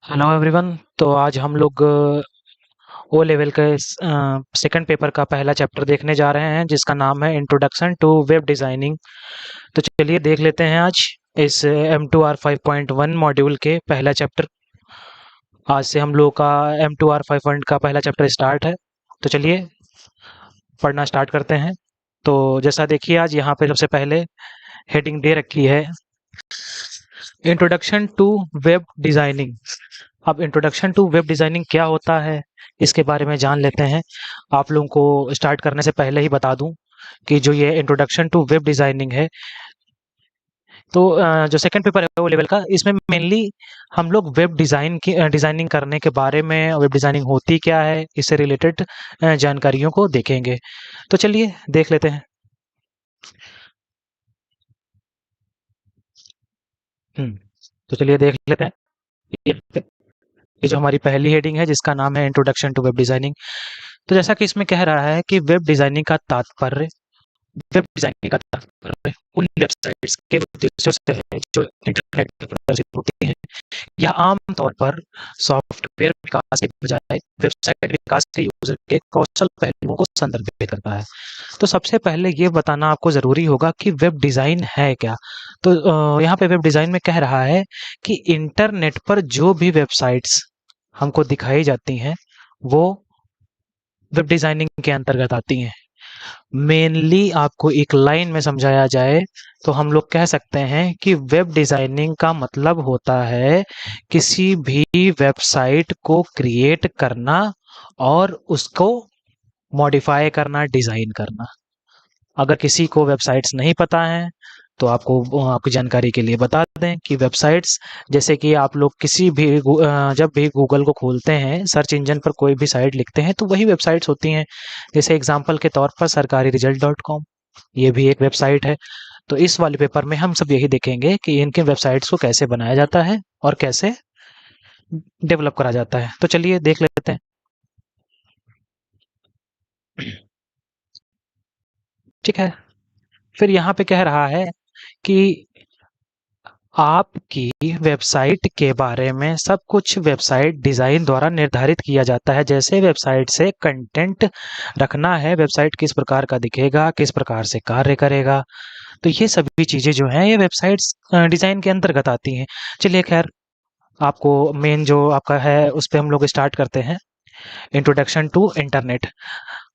Hello everyone. तो आज हम लोग ओ लेवल के सेकंड पेपर का पहला चैप्टर देखने जा रहे हैं जिसका नाम है इंट्रोडक्शन टू वेब डिज़ाइनिंग। तो चलिए देख लेते हैं आज इस M2R5.1 मॉड्यूल के पहला चैप्टर। आज से हम लोग का M2R5 का पहला चैप्टर स्टार्ट है। तो चलिए पढ़ना स्टार्ट करते हैं। तो जैसा देखिए आज यहाँ पे सबसे पहले हेडिंग दे रखी है इंट्रोडक्शन टू वेब डिज़ाइनिंग। अब इंट्रोडक्शन टू वेब डिज़ाइनिंग क्या होता है इसके बारे में जान लेते हैं। आप लोगों को स्टार्ट करने से पहले ही बता दूं कि जो ये इंट्रोडक्शन टू वेब डिज़ाइनिंग है, तो जो सेकंड पेपर है वो लेवल का, इसमें मेनली हम लोग वेब डिज़ाइन की डिज़ाइनिंग करने के बारे में, वेब डिज़ाइनिंग होती क्या है, इससे रिलेटेड जानकारियों को देखेंगे। तो चलिए देख लेते हैं। तो चलिए देख लेते हैं। ये ये जो हमारी पहली हेडिंग है जिसका नाम है इंट्रोडक्शन टू वेब डिज़ाइनिंग। तो जैसा कि इसमें कह रहा है कि वेब डिज़ाइनिंग का तात्पर्य, वेब डिज़ाइनिंग का तात्पर्य उन वेबसाइट्स के उद्देश्यों से है जो इंटरनेट पर प्रदर्शित होती हैं या आमतौर पर सॉफ्टवेयर विकास के बजाय वेबसाइट विकास के यूजर के कौशल पहलुओं को संदर्भित करता है। तो सबसे पहले ये बताना आपको ज़रूरी होगा कि वेब डिज़ाइन है क्या। तो यहाँ पे वेब डिज़ाइन में कह रहा है कि इंटरनेट पर जो भी वेबसाइट्स हमको दिखाई जाती हैं वो वेब डिज़ाइनिंग के अंतर्गत आती हैं। मेनली आपको एक लाइन में समझाया जाए तो हम लोग कह सकते हैं कि वेब डिज़ाइनिंग का मतलब होता है किसी भी वेबसाइट को क्रिएट करना और उसको मॉडिफाई करना, डिज़ाइन करना। अगर किसी को वेबसाइट्स नहीं पता है तो आपको आपकी जानकारी के लिए बता दें कि वेबसाइट्स, जैसे कि आप लोग किसी भी जब भी गूगल को खोलते हैं, सर्च इंजन पर कोई भी साइट लिखते हैं तो वही वेबसाइट्स होती हैं। जैसे एग्जांपल के तौर पर सरकारी रिजल्ट डॉट कॉम, ये भी एक वेबसाइट है। तो इस वाले पेपर में हम सब यही देखेंगे कि इनके वेबसाइट्स को कैसे बनाया जाता है और कैसे डेवलप करा जाता है। तो चलिए देख लेते हैं। ठीक है, फिर यहाँ पे कह रहा है कि आपकी वेबसाइट के बारे में सब कुछ वेबसाइट डिज़ाइन द्वारा निर्धारित किया जाता है। जैसे वेबसाइट से कंटेंट रखना है, वेबसाइट किस प्रकार का दिखेगा, किस प्रकार से कार्य करेगा, तो ये सभी चीज़ें जो हैं ये वेबसाइट्स डिज़ाइन के अंतर्गत आती हैं। चलिए खैर, आपको मेन जो आपका है उस पे हम लोग स्टार्ट करते हैं। Introduction to internet.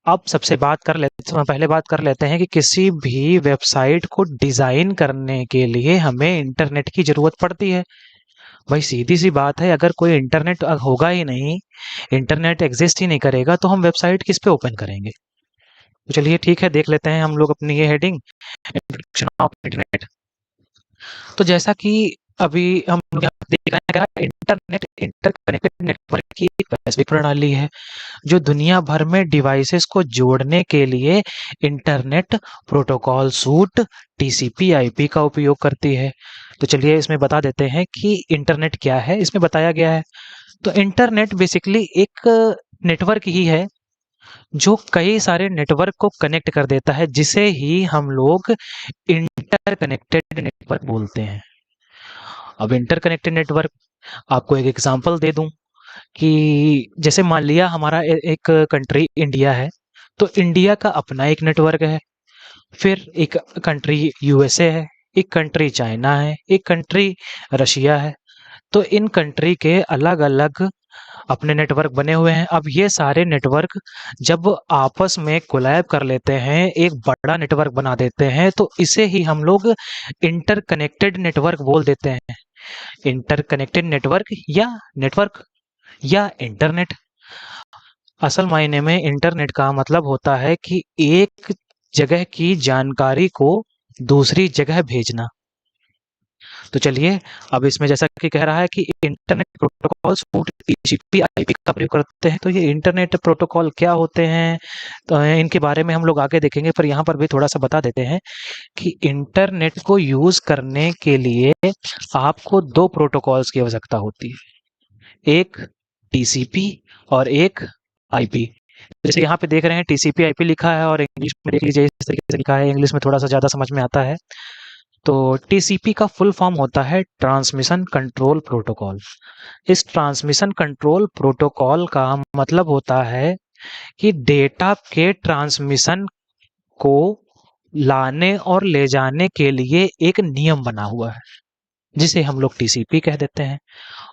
अब सबसे बात कर लेते पहले बात कर लेते हैं कि किसी भी वेबसाइट को डिज़ाइन करने के लिए हमें इंटरनेट की ज़रूरत पड़ती है। भाई सीधी सी बात है, अगर कोई इंटरनेट होगा ही नहीं, इंटरनेट एग्जिस्ट ही नहीं करेगा तो हम वेबसाइट किस पे ओपन करेंगे। तो चलिए ठीक है, देख लेते हैं हम लोग अपनी ये हेडिंग, इंट्रोडक्शन ऑफ इंटरनेट। तो जैसा कि अभी हम लोग यहाँ पे देख रहे हैं, इंटरनेट इंटरकनेक्टेड नेटवर्क की एक वैश्विक प्रणाली है जो दुनिया भर में डिवाइसेस को जोड़ने के लिए internet protocol suit TCP IP का उपयोग करती है। तो चलिए इसमें बता देते हैं कि इंटरनेट क्या है। इसमें बताया गया है, तो इंटरनेट बेसिकली एक नेटवर्क ही है जो कई सारे नेटवर्क को कनेक्ट कर देता है, जिसे ही हम लोग इंटरकनेक्टेड नेटवर्क बोलते हैं। अब इंटरकनेक्टेड नेटवर्क, आपको एक एग्जांपल दे दूं कि जैसे मान लिया हमारा एक कंट्री इंडिया है, तो इंडिया का अपना एक नेटवर्क है। फिर एक कंट्री यूएसए है, एक कंट्री चाइना है, एक कंट्री रशिया है। तो इन कंट्री के अलग अलग अपने नेटवर्क बने हुए हैं। अब ये सारे नेटवर्क जब आपस में कोलैब कर लेते हैं, एक बड़ा नेटवर्क बना देते हैं, तो इसे ही हम लोग इंटरकनेक्टेड नेटवर्क बोल देते हैं। इंटरकनेक्टेड नेटवर्क या इंटरनेट। असल मायने में इंटरनेट का मतलब होता है कि एक जगह की जानकारी को दूसरी जगह भेजना। तो चलिए, अब इसमें जैसा कि कह रहा है कि internet protocol suit TCP IP का प्रयोग करते हैं। तो ये इंटरनेट प्रोटोकॉल क्या होते हैं, तो इनके बारे में हम लोग आगे देखेंगे, पर यहाँ पर भी थोड़ा सा बता देते हैं कि इंटरनेट को यूज करने के लिए आपको दो प्रोटोकॉल्स की आवश्यकता होती है, एक टीसीपी और एक आईपी। जैसे यहाँ पे देख रहे हैं टीसीपी आईपी लिखा है और इंग्लिश में देख लीजिए इस तरीके से लिखा है, इंग्लिश में थोड़ा सा ज़्यादा समझ में आता है। तो टीसीपी का फुल फॉर्म होता है ट्रांसमिशन कंट्रोल प्रोटोकॉल। इस ट्रांसमिशन कंट्रोल प्रोटोकॉल का मतलब होता है कि डेटा के ट्रांसमिशन को लाने और ले जाने के लिए एक नियम बना हुआ है, जिसे हम लोग टीसीपी कह देते हैं।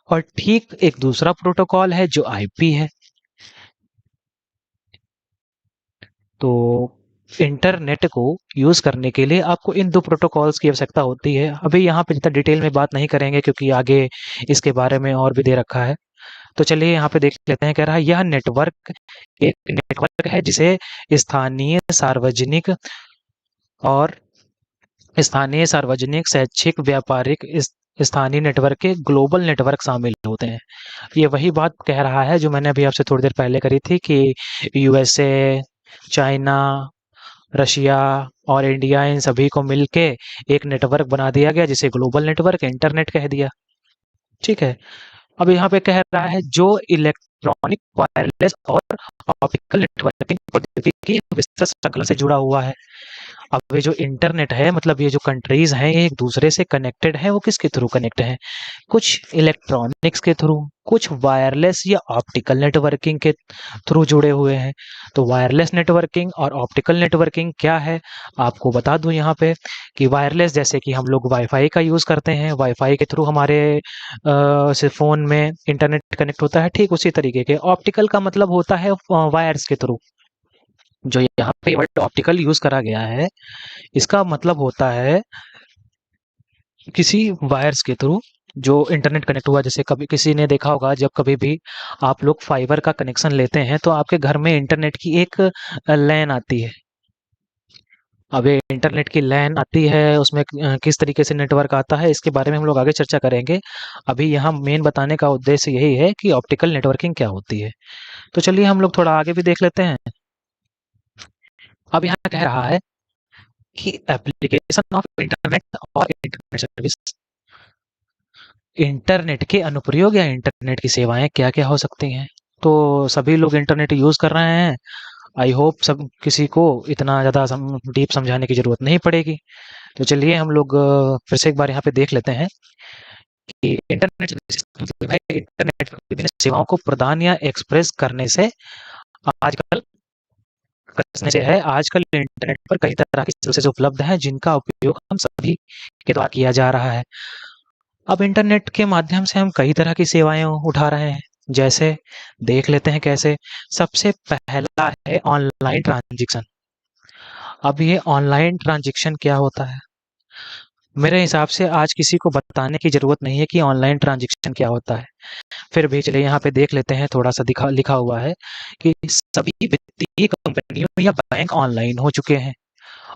और ठीक एक दूसरा प्रोटोकॉल है जो आईपी है। तो इंटरनेट को यूज करने के लिए आपको इन दो प्रोटोकॉल्स की आवश्यकता होती है। अभी यहाँ पे जितना डिटेल में बात नहीं करेंगे, क्योंकि आगे इसके बारे में और भी दे रखा है। तो चलिए यहाँ पे देख लेते हैं। कह रहा है यह नेटवर्क एक नेटवर्क है जिसे स्थानीय सार्वजनिक और शैक्षिक व्यापारिक स्थानीय नेटवर्क के ग्लोबल नेटवर्क शामिल होते हैं। ये वही बात कह रहा है जो मैंने अभी आपसे थोड़ी देर पहले करी थी कि यूएसए, चाइना, रशिया और इंडिया, इन सभी को मिलके एक नेटवर्क बना दिया गया जिसे ग्लोबल नेटवर्क इंटरनेट कह दिया। ठीक है। अब यहाँ पे कह रहा है जो इलेक्ट्रॉनिक वायरलेस और ऑप्टिकल नेटवर्किंग प्रौद्योगिकी की विस्तृत श्रृंखला से जुड़ा हुआ है। अब ये जो इंटरनेट है, मतलब ये जो कंट्रीज हैं, ये एक दूसरे से कनेक्टेड है। वो किसके थ्रू कनेक्ट है? कुछ इलेक्ट्रॉनिक्स के थ्रू, कुछ वायरलेस या ऑप्टिकल नेटवर्किंग के थ्रू जुड़े हुए हैं। तो वायरलेस नेटवर्किंग और ऑप्टिकल नेटवर्किंग क्या है, आपको बता दूं यहाँ पे कि वायरलेस जैसे कि हम लोग वाईफाई का यूज करते हैं, वाईफाई के थ्रू हमारे से फोन में इंटरनेट कनेक्ट होता है। ठीक उसी तरीके के ऑप्टिकल का मतलब होता है वायर्स के थ्रू। जो यहाँ पे वर्ड ऑप्टिकल यूज करा गया है, इसका मतलब होता है किसी वायर्स के थ्रू जो इंटरनेट कनेक्ट हुआ। जैसे कभी किसी ने देखा होगा, जब कभी भी आप लोग फाइबर का कनेक्शन लेते हैं तो आपके घर में इंटरनेट की एक लाइन आती है। अब ये इंटरनेट की लाइन आती है, उसमें किस तरीके से नेटवर्क आता है, इसके बारे में हम लोग आगे चर्चा करेंगे। अभी यहाँ मेन बताने का उद्देश्य यही है कि ऑप्टिकल नेटवर्किंग क्या होती है। तो चलिए हम लोग थोड़ा आगे भी देख लेते हैं। अब यहाँ कह रहा है कि एप्लीकेशन ऑफ इंटरनेट और इंटरनेट सर्विस, इंटरनेट के अनुप्रयोग या इंटरनेट की सेवाएं क्या क्या हो सकती हैं। तो सभी लोग इंटरनेट यूज कर रहे हैं। आई होप सब किसी को इतना ज़्यादा डीप समझाने की ज़रूरत नहीं पड़ेगी। तो चलिए हम लोग फिर से एक बार यहाँ पे देख लेते हैं कि इंटरनेट मतलब है इंटरनेट पर विभिन्न सेवाओं को प्रदान या एक्सप्रेस करने से आजकल करने से है। आजकल इंटरनेट पर कई तरह की सर्विसेज उपलब्ध हैं जिनका उपयोग हम सभी के द्वारा किया जा रहा है। अब इंटरनेट के माध्यम से हम कई तरह की सेवाएं उठा रहे हैं। जैसे देख लेते हैं कैसे। सबसे पहला है ऑनलाइन ट्रांजैक्शन। अब ये ऑनलाइन ट्रांजैक्शन क्या होता है? मेरे हिसाब से आज किसी को बताने की जरूरत नहीं है कि ऑनलाइन ट्रांजैक्शन क्या होता है। फिर भी चलिए यहाँ पे देख लेते हैं। थोड़ा सा लिखा हुआ है कि सभी वित्तीय कंपनियों या बैंक ऑनलाइन हो चुके हैं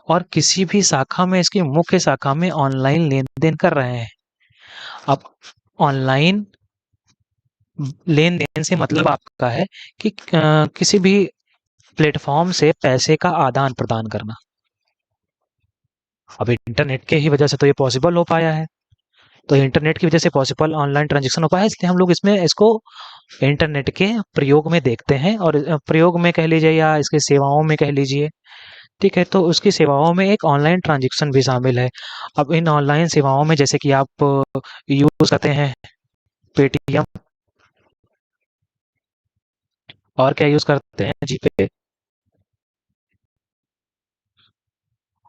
और किसी भी शाखा में, इसकी मुख्य शाखा में ऑनलाइन लेन देन कर रहे हैं। अब ऑनलाइन लेन देन से मतलब आपका है कि किसी भी प्लेटफॉर्म से पैसे का आदान प्रदान करना। अब इंटरनेट के ही वजह से तो ये पॉसिबल हो पाया है। तो इंटरनेट की वजह से पॉसिबल ऑनलाइन ट्रांजैक्शन हो पाया है, इसलिए हम लोग इसमें इसको इंटरनेट के प्रयोग में देखते हैं। और प्रयोग में कह लीजिए या इसके सेवाओं में कह लीजिए। ठीक है। तो उसकी सेवाओं में एक ऑनलाइन ट्रांजैक्शन भी शामिल है। अब इन ऑनलाइन सेवाओं में जैसे कि आप यूज करते हैं पेटीएम, और क्या यूज करते हैं, जीपे,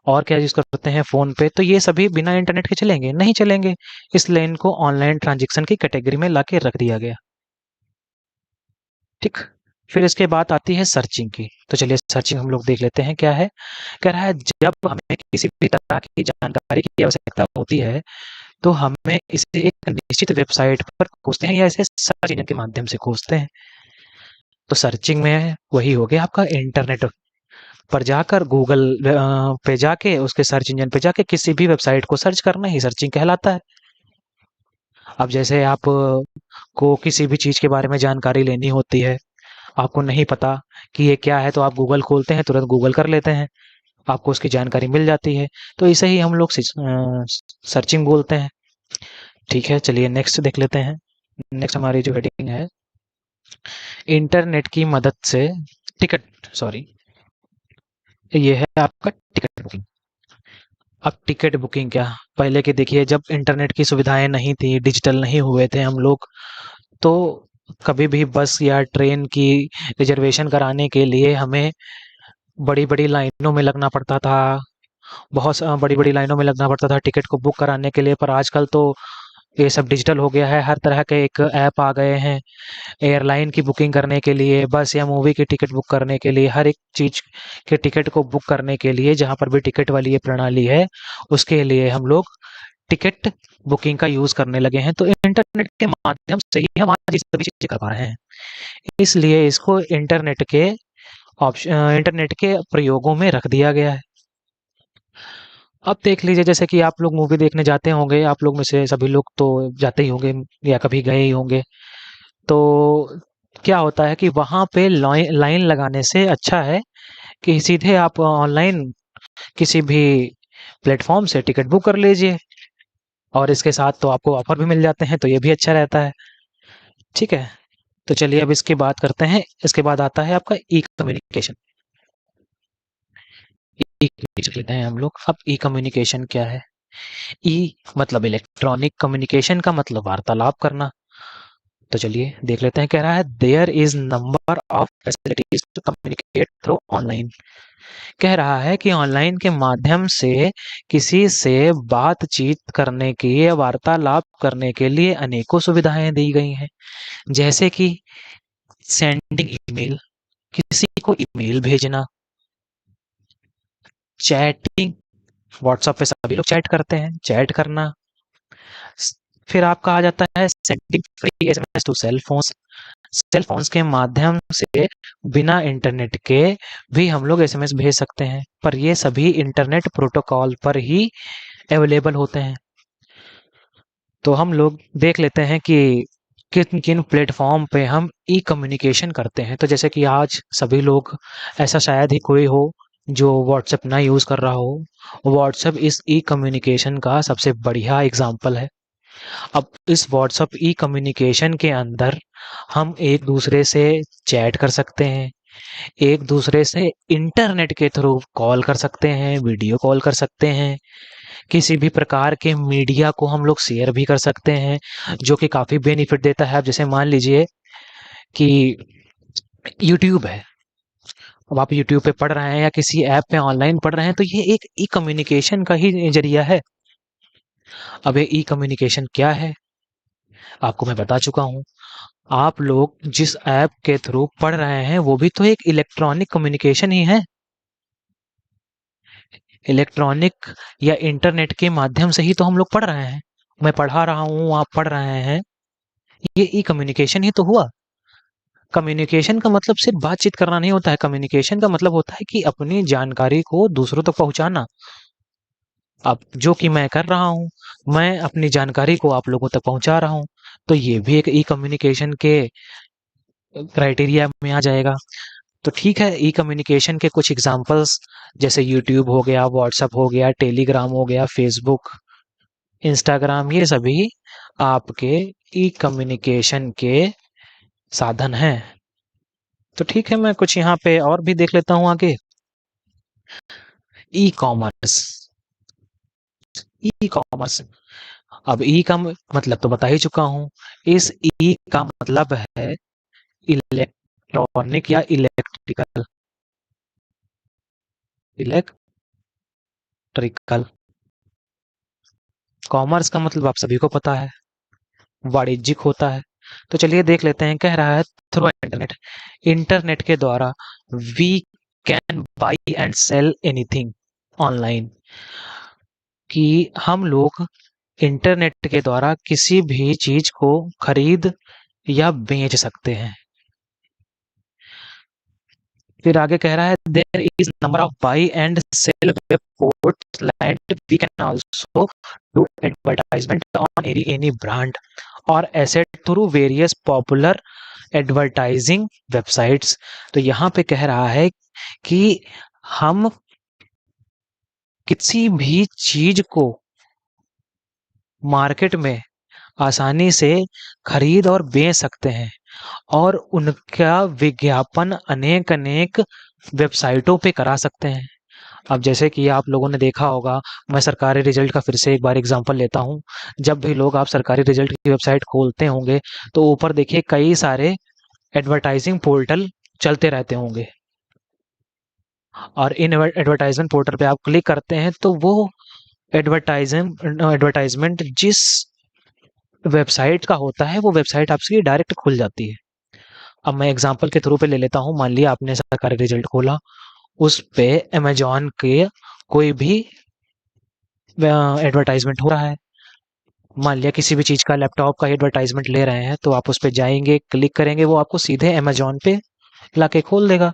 और क्या यूज करते हैं, फोन पे। तो ये सभी बिना इंटरनेट के चलेंगे? नहीं चलेंगे। इसलिए इनको ऑनलाइन ट्रांजैक्शन की कैटेगरी में लाके रख दिया गया। ठीक। फिर इसके बाद आती है सर्चिंग की। तो चलिए सर्चिंग हम लोग देख लेते हैं क्या है। कह रहा है जब हमें किसी भी तरह की जानकारी की आवश्यकता होती है तो हमें इसे एक निश्चित वेबसाइट पर खोजते हैं या इसे सर्च इंजन के माध्यम से खोजते हैं। तो सर्चिंग में वही हो गया आपका इंटरनेट पर जाकर, गूगल पे जाके, उसके सर्च इंजन पे जाके किसी भी वेबसाइट को सर्च करना ही सर्चिंग कहलाता है। अब जैसे आप को किसी भी चीज के बारे में जानकारी लेनी होती है, आपको नहीं पता कि ये क्या है, तो आप गूगल खोलते हैं, तुरंत गूगल कर लेते हैं, आपको उसकी जानकारी मिल जाती है। तो इसे ही हम लोग सर्चिंग बोलते हैं। ठीक है। चलिए नेक्स्ट देख लेते हैं। नेक्स्ट हमारी जो हेडिंग है, इंटरनेट की मदद से टिकट, सॉरी, ये है आपका टिकट बुकिंग। अब टिकट बुकिंग क्या, पहले के देखिए जब इंटरनेट की सुविधाएं नहीं थी, डिजिटल नहीं हुए थे हम लोग, तो कभी भी बस या ट्रेन की रिजर्वेशन कराने के लिए हमें बड़ी-बड़ी लाइनों में लगना पड़ता था। बड़ी-बड़ी लाइनों में लगना पड़ता था टिकट को बुक कराने के लिए, पर आजकल तो ये सब डिजिटल हो गया है। हर तरह के एक ऐप आ गए हैं एयरलाइन की बुकिंग करने के लिए, बस या मूवी की टिकट बुक करने के लिए, हर एक चीज़ के टिकट को बुक करने के लिए जहाँ पर भी टिकट वाली ये प्रणाली है, उसके लिए हम लोग टिकट बुकिंग का यूज़ करने लगे हैं। तो इंटरनेट के माध्यम से ही हम आज ये सभी चीज़ें कर पा रहे हैं। इसलिए इसको इंटरनेट के प्रयोगों में रख दिया गया है। अब देख लीजिए जैसे कि आप लोग मूवी देखने जाते होंगे, आप लोग में से सभी लोग तो जाते ही होंगे या कभी गए ही होंगे। तो क्या होता है कि वहाँ पे लाइन लगाने से अच्छा है कि सीधे आप ऑनलाइन किसी भी प्लेटफॉर्म से टिकट बुक कर लीजिए, और इसके साथ तो आपको ऑफर भी मिल जाते हैं, तो ये भी अच्छा रहता है। ठीक है, तो चलिए अब इसकी बात करते हैं। इसके बाद आता है आपका ई कम्युनिकेशन। ई कम्युनिकेशन लेते हैं हम लोग। अब ई कम्युनिकेशन क्या है? ई मतलब इलेक्ट्रॉनिक, कम्युनिकेशन का मतलब वार्तालाप करना। तो चलिए देख लेते हैं। कह रहा है there is number of facilities to communicate through online. कह रहा है कि ऑनलाइन के माध्यम से किसी से बातचीत करने की या वार्तालाप करने के लिए अनेकों सुविधाएं दी गई हैं। जैसे कि सेंडिंग ईमेल, किसी को ईमेल भेजना, चैटिंग, व्हाट्सएप पे सभी लोग चैट करते हैं, चैट करना। फिर आपका आ जाता है sending free SMS to cell phones. Cell phones के माध्यम से बिना इंटरनेट के भी हम लोग एसएमएस भेज सकते हैं, पर ये सभी इंटरनेट प्रोटोकॉल पर ही अवेलेबल होते हैं। तो हम लोग देख लेते हैं कि किन किन प्लेटफॉर्म पे हम ई कम्युनिकेशन करते हैं। तो जैसे कि आज सभी लोग, ऐसा शायद ही कोई हो जो व्हाट्सएप ना यूज़ कर रहा हो। व्हाट्सएप इस ई कम्युनिकेशन का सबसे बढ़िया एग्जाम्पल है। अब इस व्हाट्सएप ई कम्युनिकेशन के अंदर हम एक दूसरे से चैट कर सकते हैं, एक दूसरे से इंटरनेट के थ्रू कॉल कर सकते हैं, वीडियो कॉल कर सकते हैं, किसी भी प्रकार के मीडिया को हम लोग शेयर भी कर सकते हैं, जो कि काफ़ी बेनिफिट देता है। अब जैसे मान लीजिए कि यूट्यूब है, अब आप यूट्यूब पे पढ़ रहे हैं या किसी ऐप पे ऑनलाइन पढ़ रहे हैं, तो ये एक ई कम्युनिकेशन का ही जरिया है। अब ये ई कम्युनिकेशन क्या है, आपको मैं बता चुका हूँ। आप लोग जिस ऐप के थ्रू पढ़ रहे हैं वो भी तो एक इलेक्ट्रॉनिक कम्युनिकेशन ही है। इलेक्ट्रॉनिक या इंटरनेट के माध्यम से ही तो हम लोग पढ़ रहे हैं। मैं पढ़ा रहा हूँ, आप पढ़ रहे हैं, ये ई कम्युनिकेशन ही तो हुआ। कम्युनिकेशन का मतलब सिर्फ बातचीत करना नहीं होता है। कम्युनिकेशन का मतलब होता है कि अपनी जानकारी को दूसरों तक पहुंचाना। अब जो कि मैं कर रहा हूँ, मैं अपनी जानकारी को आप लोगों तक पहुंचा रहा हूँ, तो ये भी एक ई कम्युनिकेशन के क्राइटेरिया में आ जाएगा। तो ठीक है, ई कम्युनिकेशन के कुछ एग्जांपल्स जैसे यूट्यूब हो गया, व्हाट्सएप हो गया, टेलीग्राम हो गया, फेसबुक, इंस्टाग्राम, ये सभी आपके ई कम्युनिकेशन के साधन हैं। तो ठीक है, मैं कुछ यहाँ पे और भी देख लेता हूँ आगे। E commerce. ई कॉमर्स, अब ई का मतलब तो बता ही चुका हूँ। इस ई का मतलब है इलेक्ट्रॉनिक या इलेक्ट्रिकल। इलेक्ट्रिकल, कॉमर्स का मतलब आप सभी को पता है, वाणिज्यिक होता है। तो चलिए देख लेते हैं। कह रहा है थ्रू इंटरनेट, इंटरनेट के द्वारा we can buy and sell anything online, कि हम लोग इंटरनेट के द्वारा किसी भी चीज को खरीद या बेच सकते हैं। फिर आगे कह रहा है there is number of buy and sell web ports and we can also do advertisement on any brand और asset through various popular advertising websites. तो यहाँ पे कह रहा है कि हम किसी भी चीज को मार्केट में आसानी से खरीद और बेच सकते हैं, और उनका विज्ञापन अनेक अनेक वेबसाइटों पे करा सकते हैं। अब जैसे कि आप लोगों ने देखा होगा, मैं सरकारी रिजल्ट का फिर से एक बार एग्जांपल लेता हूँ। जब भी लोग आप सरकारी रिजल्ट की वेबसाइट खोलते होंगे, तो ऊपर देखिए कई सारे एडवर्टाइजिंग पोर्टल चलते रहते होंगे, और इन एडवर्टाइजमेंट पोर्टल पे आप क्लिक करते हैं तो वो एडवर्टाइजमेंट जिस वेबसाइट का होता है, वो वेबसाइट आपकी डायरेक्ट खुल जाती है। अब मैं एग्जांपल के थ्रू पे ले लेता हूँ। मान लिया आपने सरकारी रिजल्ट खोला, उस पे अमेजॉन के कोई भी एडवर्टाइजमेंट हो रहा है। मान लिया किसी भी चीज़ का, लैपटॉप का एडवर्टाइजमेंट ले रहे हैं, तो आप उस पे जाएंगे, क्लिक करेंगे, वो आपको सीधे अमेजॉन पे लाके खोल देगा।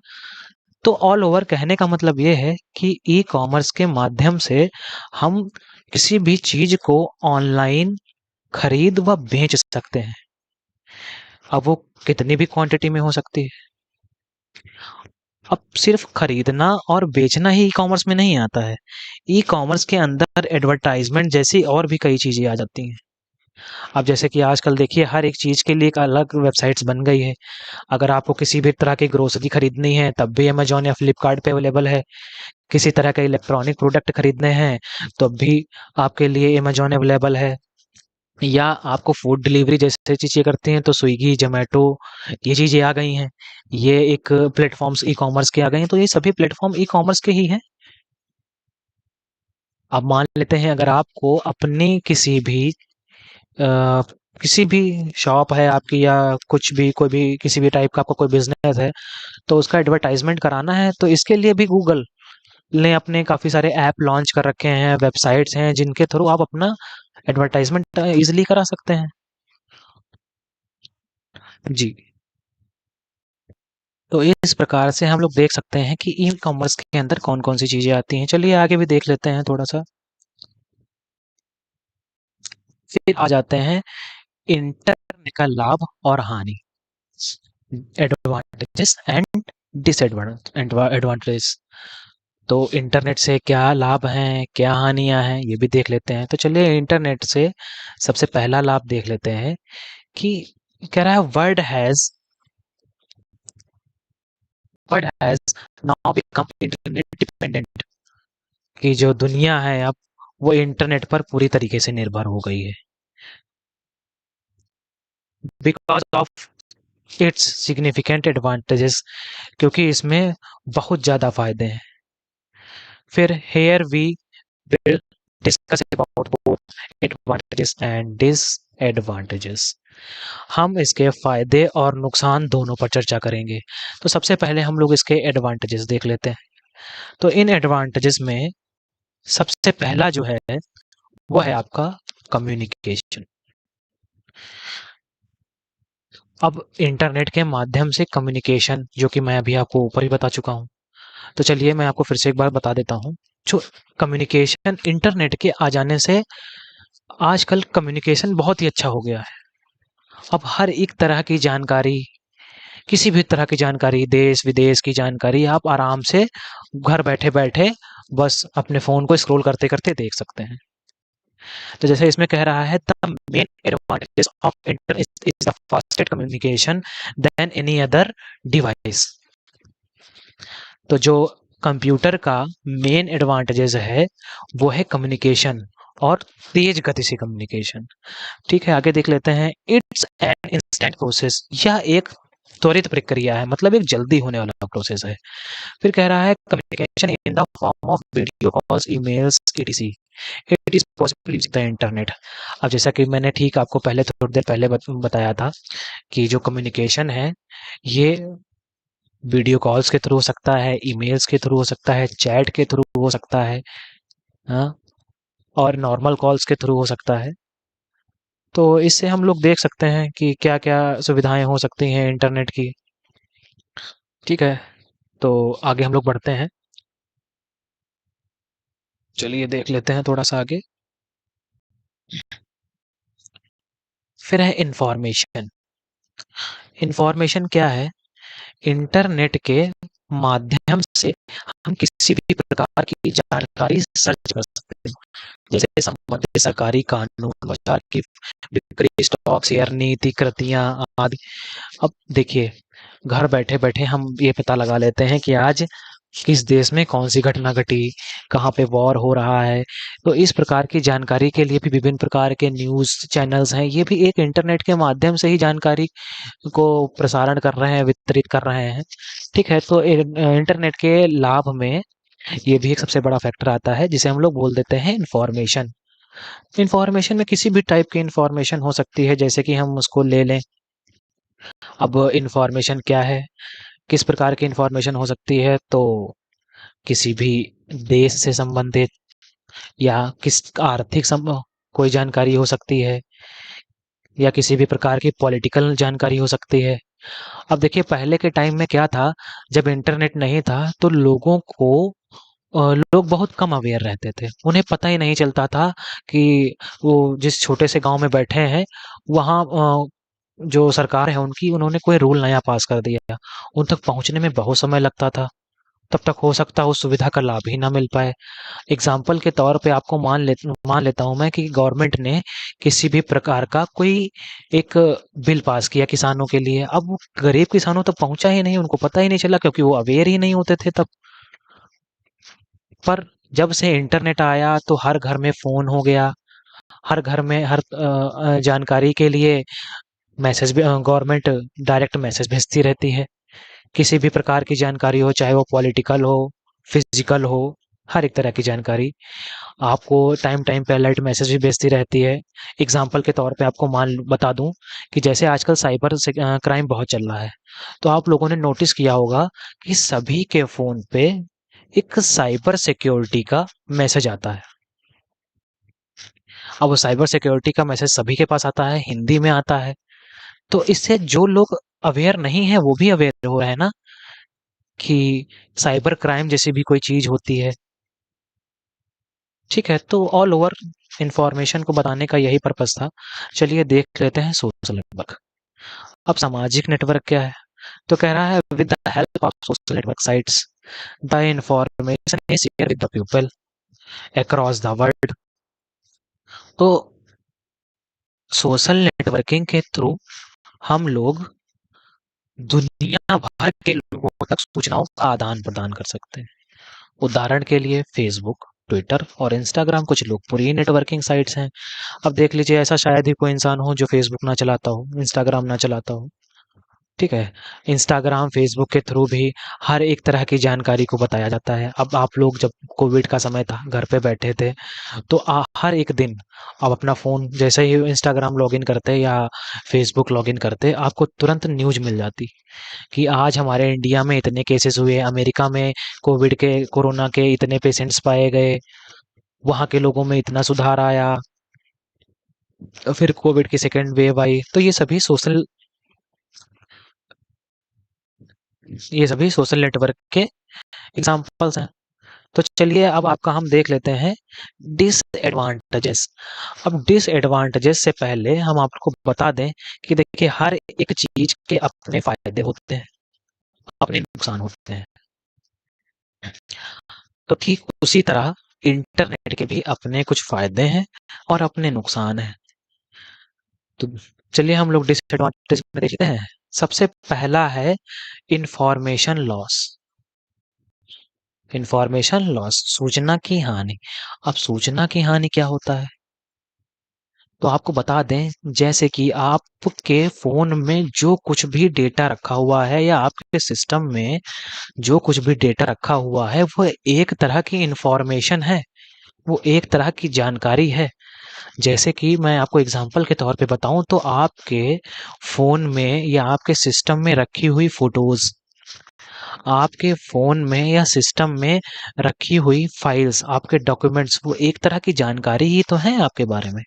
तो ऑल ओवर कहने का मतलब ये है कि ई कॉमर्स के माध्यम से हम किसी भी चीज को ऑनलाइन खरीद व बेच सकते हैं। अब वो कितनी भी क्वांटिटी में हो सकती है। अब सिर्फ खरीदना और बेचना ही ई कॉमर्स में नहीं आता है। ई कॉमर्स के अंदर एडवर्टाइजमेंट जैसी और भी कई चीजें आ जाती हैं। अब जैसे कि आजकल देखिए हर एक चीज के लिए एक अलग वेबसाइट्स बन गई है। अगर आपको किसी भी तरह की ग्रोसरी खरीदनी है, तब भी अमेजोन या फ्लिपकार्ट पे अवेलेबल है। किसी तरह के इलेक्ट्रॉनिक प्रोडक्ट खरीदने हैं, तो भी आपके लिए अमेजोन अवेलेबल है। या आपको फूड डिलीवरी जैसे चीज़ें करती हैं, तो स्विगी, जोमेटो, ये चीज़ें आ गई हैं। ये एक प्लेटफॉर्म्स ई कॉमर्स के आ गए हैं, तो ये सभी प्लेटफॉर्म ई कॉमर्स के ही हैं। अब मान लेते हैं अगर आपको अपनी अ, किसी भी शॉप है आपकी, या कुछ भी, कोई भी किसी भी टाइप का आपका कोई बिजनेस है, तो उसका एडवर्टाइजमेंट कराना है, तो इसके लिए भी गूगल ने अपने काफ़ी सारे ऐप लॉन्च कर रखे हैं, वेबसाइट्स हैं जिनके थ्रू आप अपना एडवर्टाइजमेंट ईज़िली करा सकते हैं। जी। तो इस प्रकार से हम लोग देख सकते हैं कि ई कॉमर्स के अंदर कौन-कौन सी चीज़ें आती हैं। चलिए आगे भी देख लेते हैं थोड़ा-सा। फिर आ जाते हैं इंटरनेट का लाभ और हानि, एडवांटेजेस एंड एडवांटेजेस। तो इंटरनेट से क्या लाभ हैं, क्या हानियाँ हैं, ये भी देख लेते हैं। तो चलिए इंटरनेट से सबसे पहला लाभ देख लेते हैं कि कह रहा है world has now become internet dependent, कि जो दुनिया है अब वो इंटरनेट पर पूरी तरीके से निर्भर हो गई है, because of its significant advantages, क्योंकि इसमें बहुत ज़्यादा फायदे हैं। फिर here we will discuss about both advantages and disadvantages. हम इसके फायदे और नुकसान दोनों पर चर्चा करेंगे। तो सबसे पहले हम लोग इसके एडवांटेजेस देख लेते हैं। तो इन एडवांटेजेस में सबसे पहला जो है वो है आपका कम्युनिकेशन। अब इंटरनेट के माध्यम से कम्युनिकेशन, जो कि मैं अभी आपको ऊपर ही बता चुका हूँ, तो चलिए मैं आपको फिर से एक बार बता देता हूँ। जो कम्युनिकेशन, इंटरनेट के आ जाने से आजकल कम्युनिकेशन बहुत ही अच्छा हो गया है। अब हर एक तरह की जानकारी, किसी भी तरह की जानकारी, देश विदेश की जानकारी आप आराम से घर बैठे बैठे बस अपने फोन को स्क्रॉल करते करते देख सकते हैं। तो जैसे इसमें कह रहा है, the main advantage of internet is the fastest communication than any other device. तो जो कंप्यूटर का मेन एडवांटेजेस है वो है कम्युनिकेशन, और तेज गति से कम्युनिकेशन। ठीक है, आगे देख लेते हैं। इट्स एन इंस्टेंट प्रोसेस, यह एक त्वरित प्रक्रिया है, मतलब एक जल्दी होने वाला प्रोसेस है। फिर कह रहा है communication in the form of video calls, emails, etc, it is possible using the internet. अब जैसा कि मैंने ठीक आपको पहले थोड़ी देर पहले बताया था कि जो कम्युनिकेशन है ये वीडियो कॉल्स के थ्रू हो सकता है, ईमेल्स के थ्रू हो सकता है, चैट के थ्रू हो सकता है, हाँ, और नॉर्मल कॉल्स के थ्रू हो सकता है। तो इससे हम लोग देख सकते हैं कि क्या क्या सुविधाएं हो सकती हैं इंटरनेट की। ठीक है, तो आगे हम लोग बढ़ते हैं। चलिए देख लेते हैं थोड़ा सा आगे। फिर है इंफॉर्मेशन। इंफॉर्मेशन क्या है? इंटरनेट के माध्यम से हम किसी भी प्रकार की जानकारी सर्च कर सकते हैं, जैसे संबंधित सरकारी कानून, बाजार की बिक्री, स्टॉक, शेयर, नीति, कृतियां आदि। अब देखिए घर बैठे बैठे हम ये पता लगा लेते हैं कि आज किस देश में कौन-सी घटना घटी, कहाँ पे वॉर हो रहा है। तो इस प्रकार की जानकारी के लिए भी विभिन्न प्रकार के न्यूज़ चैनल्स हैं, ये भी एक इंटरनेट के माध्यम से ही जानकारी को प्रसारण कर रहे हैं, वितरित कर रहे हैं। ठीक है, तो इंटरनेट के लाभ में ये भी एक सबसे बड़ा फैक्टर आता है, जिसे हम लोग बोल देते हैं इन्फॉर्मेशन। इन्फॉर्मेशन में किसी भी टाइप की इन्फॉर्मेशन हो सकती है, जैसे कि हम उसको ले लें। अब इन्फॉर्मेशन क्या है? किस प्रकार की इन्फॉर्मेशन हो सकती है? तो किसी भी देश से संबंधित या किस आर्थिक कोई जानकारी हो सकती है, या किसी भी प्रकार की पॉलिटिकल जानकारी हो सकती है। अब देखिए, पहले के टाइम में क्या था, जब इंटरनेट नहीं था तो लोग बहुत कम अवेयर रहते थे। उन्हें पता ही नहीं चलता था कि वो जिस छोटे से गांव में बैठे हैं, वहाँ जो सरकार है उनकी, उन्होंने कोई रूल नया पास कर दिया। उन तक पहुंचने में बहुत समय लगता था। तब तक हो सकता है उस सुविधा का लाभ ही ना मिल पाए। एग्जाम्पल के तौर पे आपको मान लेता हूँ मैं कि गवर्नमेंट ने किसी भी प्रकार का कोई एक बिल पास किया किसानों के लिए। अब वो गरीब किसानों तक पहुंचा ही नहीं, उनको पता ही नहीं चला, क्योंकि वो अवेयर ही नहीं होते थे तब। पर जब से इंटरनेट आया तो हर घर में फोन हो गया। हर घर में हर जानकारी के लिए मैसेज भी गवर्नमेंट डायरेक्ट मैसेज भेजती रहती है। किसी भी प्रकार की जानकारी हो, चाहे वो पॉलिटिकल हो, फिजिकल हो, हर एक तरह की जानकारी आपको टाइम टाइम पे अलर्ट मैसेज भी भेजती रहती है। एग्जाम्पल के तौर पे आपको मान बता दूं कि जैसे आजकल साइबर क्राइम बहुत चल रहा है, तो आप लोगों ने नोटिस किया होगा कि सभी के फोन पे एक साइबर सिक्योरिटी का मैसेज आता है। अब वो साइबर सिक्योरिटी का मैसेज सभी के पास आता है, हिंदी में आता है। तो इससे जो लोग अवेयर नहीं है वो भी अवेयर हो रहे हैं ना, कि साइबर क्राइम जैसी भी कोई चीज होती है। ठीक है, तो ऑल ओवर इंफॉर्मेशन को बताने का यही पर्पस था। चलिए देख लेते हैं सोशल नेटवर्क। अब सामाजिक नेटवर्क क्या है? तो कह रहा है, with the help of social network sites the information is share with the people across the world. तो सोशल नेटवर्किंग के थ्रू हम लोग दुनिया भर के लोगों तक सूचनाओं का आदान प्रदान कर सकते हैं। उदाहरण के लिए फेसबुक, ट्विटर और इंस्टाग्राम कुछ लोकप्रिय नेटवर्किंग साइट्स हैं। अब देख लीजिए, ऐसा शायद ही कोई इंसान हो जो फेसबुक ना चलाता हो, इंस्टाग्राम ना चलाता हो। ठीक है, इंस्टाग्राम फेसबुक के थ्रू भी हर एक तरह की जानकारी को बताया जाता है। अब आप लोग, जब कोविड का समय था, घर पे बैठे थे, तो हर एक दिन आप अपना फ़ोन जैसे ही इंस्टाग्राम लॉगिन करते या फेसबुक लॉगिन करते, आपको तुरंत न्यूज़ मिल जाती कि आज हमारे इंडिया में इतने केसेस हुए, अमेरिका में कोरोना के इतने पेशेंट्स पाए गए, वहाँ के लोगों में इतना सुधार आया, फिर कोविड की सेकेंड वेव आई। तो ये सभी सोशल नेटवर्क के एग्जांपल्स हैं। तो चलिए अब आपका हम देख लेते हैं डिसएडवांटेजेस। अब डिसएडवांटेजेस से पहले हम आपको बता दें कि देखिए, हर एक चीज के अपने फायदे होते हैं, अपने नुकसान होते हैं। तो ठीक उसी तरह इंटरनेट के भी अपने कुछ फायदे हैं और अपने नुकसान हैं। तो चलिए हम लोग डिसएडवांटेज में देखते हैं। सबसे पहला है इंफॉर्मेशन लॉस। इंफॉर्मेशन लॉस, सूचना की हानि। अब सूचना की हानि क्या होता है? तो आपको बता दें, जैसे कि आपके फोन में जो कुछ भी डेटा रखा हुआ है या आपके सिस्टम में जो कुछ भी डेटा रखा हुआ है, वो एक तरह की इंफॉर्मेशन है, वो एक तरह की जानकारी है। जैसे कि मैं आपको एग्जांपल के तौर पे बताऊं, तो आपके फोन में या आपके सिस्टम में रखी हुई फोटोज, आपके फोन में या सिस्टम में रखी हुई फाइल्स, आपके डॉक्यूमेंट्स, वो एक तरह की जानकारी ही तो है आपके बारे में।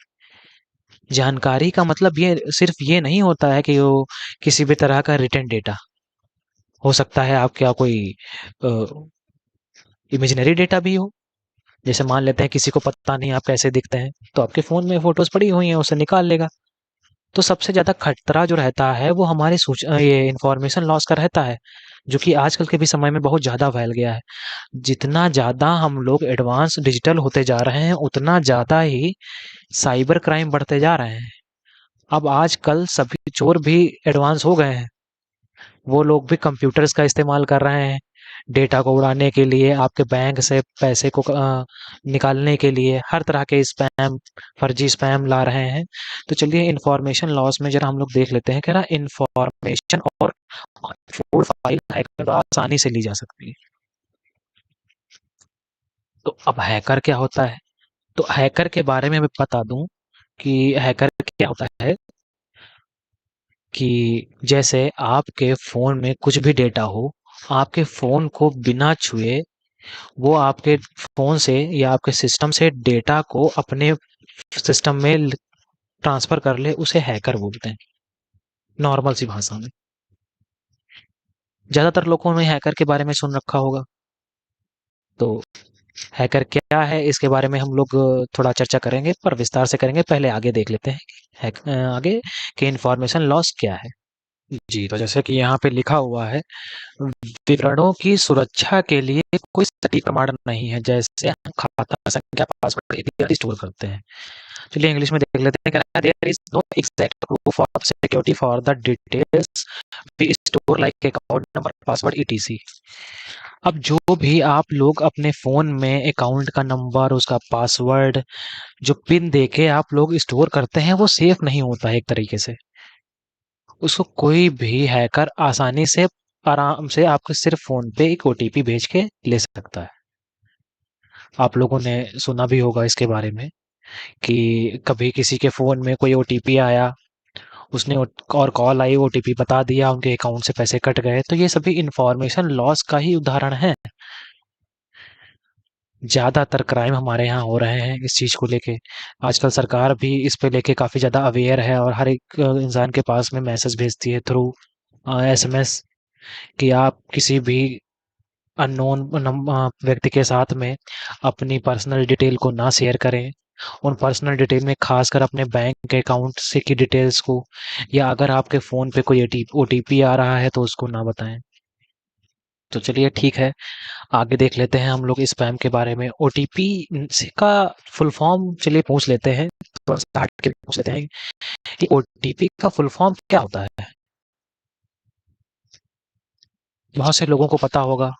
जानकारी का मतलब ये सिर्फ ये नहीं होता है कि वो किसी भी तरह का रिटन डेटा हो सकता है, आप क्या कोई इमेजिनरी डेटा भी हो। जैसे मान लेते हैं किसी को पता नहीं आप कैसे दिखते हैं, तो आपके फोन में फोटोज पड़ी हुई हैं, उसे निकाल लेगा। तो सबसे ज्यादा खतरा जो रहता है वो हमारे ये इंफॉर्मेशन लॉस का रहता है, जो कि आजकल के भी समय में बहुत ज्यादा फैल गया है। जितना ज्यादा हम लोग एडवांस डिजिटल होते जा रहे हैं, उतना ज्यादा ही साइबर क्राइम बढ़ते जा रहे हैं। अब आजकल सभी चोर भी एडवांस हो गए हैं, वो लोग भी कंप्यूटर्स का इस्तेमाल कर रहे हैं, डेटा को उड़ाने के लिए, आपके बैंक से पैसे को निकालने के लिए हर तरह के स्पैम, फर्जी स्पैम ला रहे हैं। तो चलिए इंफॉर्मेशन लॉस में जरा हम लोग देख लेते हैं कि ना इंफॉर्मेशन और फूड फाइल हैकर आसानी से ली जा सकती है। तो अब हैकर क्या होता है? तो हैकर के बारे में मैं बता दूं कि हैकर क्या होता है कि जैसे आपके फ़ोन में कुछ भी डेटा हो, आपके फ़ोन को बिना छुए वो आपके फ़ोन से या आपके सिस्टम से डेटा को अपने सिस्टम में ट्रांसफ़र कर ले, उसे हैकर बोलते हैं, नॉर्मल सी भाषा में। ज़्यादातर लोगों ने हैकर के बारे में सुन रखा होगा। तो हैकर क्या है, इसके बारे में हम लोग थोड़ा चर्चा करेंगे, पर विस्तार से करेंगे। पहले आगे देख लेते हैं आगे कि इन्फॉर्मेशन लॉस क्या है। जी, तो जैसे कि यहाँ पे लिखा हुआ है, विवरणों की सुरक्षा के लिए कोई सटीक प्रमाण नहीं है, जैसे हम खाता संख्या, पासवर्ड इत्यादि स्टोर करते हैं। चलिए इंग्लिश में देख लेते हैं। There is no exact proof of security for the details we store like account number, password etc. अब जो भी आप लोग अपने फोन में अकाउंट का नंबर, उसका पासवर्ड, जो पिन देके आप लोग स्टोर करते हैं, वो सेफ नहीं होता है एक तरीके से। उसको कोई भी हैकर आसानी से, आराम से आपके सिर्फ फ़ोन पे एक ओटीपी भेज के ले सकता है। आप लोगों ने सुना भी होगा इसके बारे में कि कभी किसी के फ़ोन में कोई ओटीपी आया, उसने और कॉल आई, ओटीपी बता दिया, उनके अकाउंट से पैसे कट गए। तो ये सभी इन्फॉर्मेशन लॉस का ही उदाहरण है। ज़्यादातर क्राइम हमारे यहाँ हो रहे हैं इस चीज़ को लेके। आजकल सरकार भी इस पे लेके काफ़ी ज़्यादा अवेयर है और हर एक इंसान के पास में मैसेज भेजती है थ्रू एसएमएस कि आप किसी भी अननोन व्यक्ति के साथ में अपनी पर्सनल डिटेल को ना शेयर करें। उन पर्सनल डिटेल में खासकर अपने बैंक अकाउंट से की डिटेल्स को, या अगर आपके फ़ोन पे कोई ओटीपी आ रहा है तो उसको ना बताएं। तो चलिए ठीक है, आगे देख लेते हैं हम लोग स्पैम के बारे में। ओटीपी का फुल फॉर्म चलिए पूछ लेते हैं, थोड़ा सा हट के पूछ लेते हैं कि ओटीपी का फुल फॉर्म क्या होता है। बहुत से लोगों को पता होगा,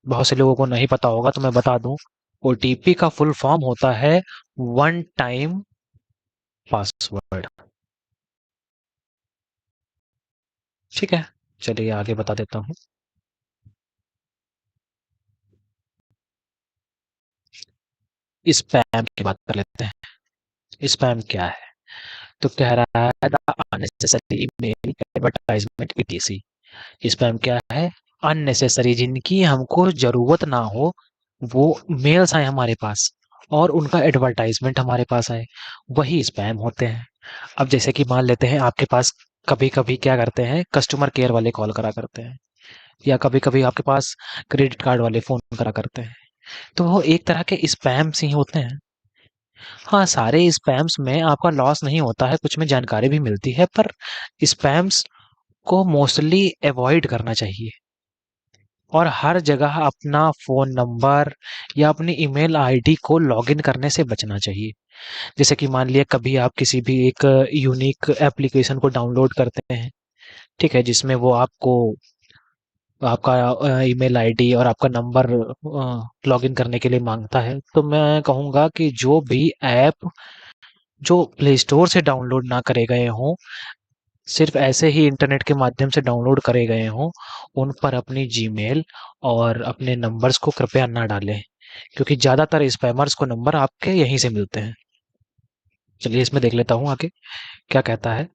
बहुत से लोगों को नहीं पता होगा, तो मैं बता दूं। ओटीपी का फुल फॉर्म होता है वन टाइम पासवर्ड। ठीक है, चलिए आगे बता देता हूँ। स्पैम की बात कर लेते हैं। स्पैम क्या है? तो कह रहा है the unnecessary email, advertisement etc. Spam क्या है? अननेसेसरी, जिनकी हमको जरूरत ना हो, वो मेल्स आए हमारे पास और उनका एडवर्टाइजमेंट हमारे पास आए, वही स्पैम होते हैं। अब जैसे कि मान लेते हैं आपके पास कभी कभी क्या करते हैं, कस्टमर केयर वाले कॉल करा करते हैं, या कभी कभी आपके पास क्रेडिट कार्ड वाले फोन करा करते हैं। तो वो एक तरह के स्पैम्स ही होते हैं। हाँ, सारे स्पैम्स में आपका लॉस नहीं होता है, कुछ में जानकारी भी मिलती है, पर स्पैम्स को मोस्टली अवॉइड करना चाहिए और हर जगह अपना फ़ोन नंबर या अपनी ईमेल आईडी को लॉगिन करने से बचना चाहिए। जैसे कि मान लिया कभी आप किसी भी एक यूनिक एप्लीकेशन को डाउनलोड करते हैं, ठीक है, जिसमें वो आपको आपका ईमेल आईडी और आपका नंबर लॉगिन करने के लिए मांगता है, तो मैं कहूँगा कि जो भी ऐप जो प्ले स्टोर से डाउनलोड ना करे गए हों, सिर्फ ऐसे ही इंटरनेट के माध्यम से डाउनलोड करे गए हों, उन पर अपनी जीमेल और अपने नंबर्स को कृपया ना डालें, क्योंकि ज़्यादातर स्पैमर्स को नंबर आपके यहीं से मिलते हैं। चलिए इसमें देख लेता हूँ आगे क्या कहता है।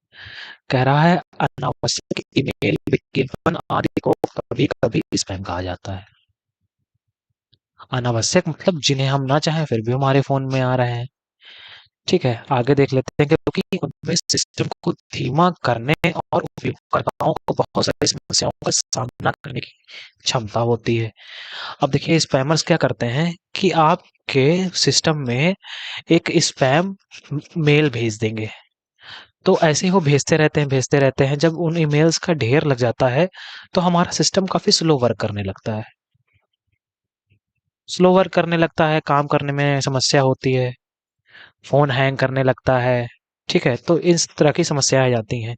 कह रहा है अनावश्यक ईमेल, विज्ञापन आदि को कभी कभी स्पैम कहा जाता है। अनावश्यक मतलब जिन्हें हम ना चाहें फिर भी हमारे फोन में आ रहे हैं। ठीक है, आगे देख लेते हैं कि क्योंकि उनमें सिस्टम को धीमा करने और उपयोगकर्ताओं को बहुत सारी समस्याओं का सामना करने की क्षमता होती है। अब देखिए स्पैमर्स क्या करते हैं कि आपके सिस्टम में एक स्पैम मेल भेज देंगे। तो ऐसे ही वो भेजते रहते हैं। जब उन ईमेल्स का ढेर लग जाता है, तो हमारा सिस्टम काफ़ी स्लो वर्क करने लगता है। स्लो वर्क करने लगता है, काम करने में समस्या होती है, फ़ोन हैंग करने लगता है। ठीक है, तो इस तरह की समस्याएँ आ जाती हैं।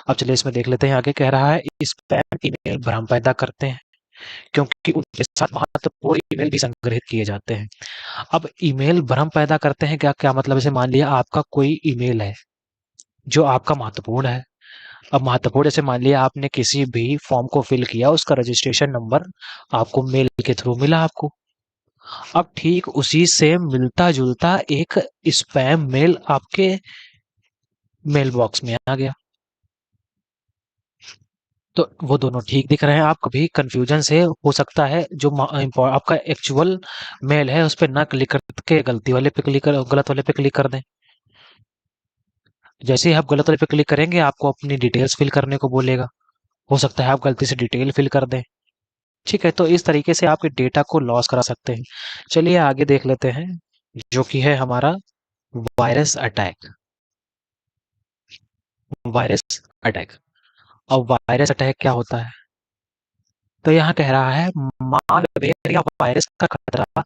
अब चलिए इसमें देख लेते हैं आगे। कह रहा है स्पैम ईमेल भ्रम पैदा करते हैं। क्योंकि उनके साथ महत्वपूर्ण ईमेल भी संग्रहित किए जाते हैं। अब ईमेल भ्रम पैदा करते हैं, क्या क्या मतलब, जैसे मान लिया आपका कोई ईमेल है जो आपका महत्वपूर्ण है। अब महत्वपूर्ण, जैसे मान लिया आपने किसी भी फॉर्म को फिल किया, उसका रजिस्ट्रेशन नंबर आपको मेल के थ्रू मिला आपको। अब ठीक उसी से मिलता जुलता एक स्पैम मेल आपके मेल बॉक्स में आ गया, तो वो दोनों ठीक दिख रहे हैं। आप कभी कंफ्यूजन से हो सकता है जो आपका एक्चुअल मेल है उस पर ना क्लिक करके गलती वाले पे क्लिक कर, गलत वाले पे क्लिक कर दें। जैसे ही आप गलत वाले पे क्लिक करेंगे आपको अपनी डिटेल्स फिल करने को बोलेगा, हो सकता है आप गलती से डिटेल फिल कर दें। ठीक है, तो इस तरीके से आपके डेटा को लॉस करा सकते हैं। चलिए आगे देख लेते हैं, जो कि है हमारा वायरस अटैक। Virus attack. अब वायरस अटैक क्या होता है, तो यहाँ कह रहा है मालवेयर या वायरस का खतरा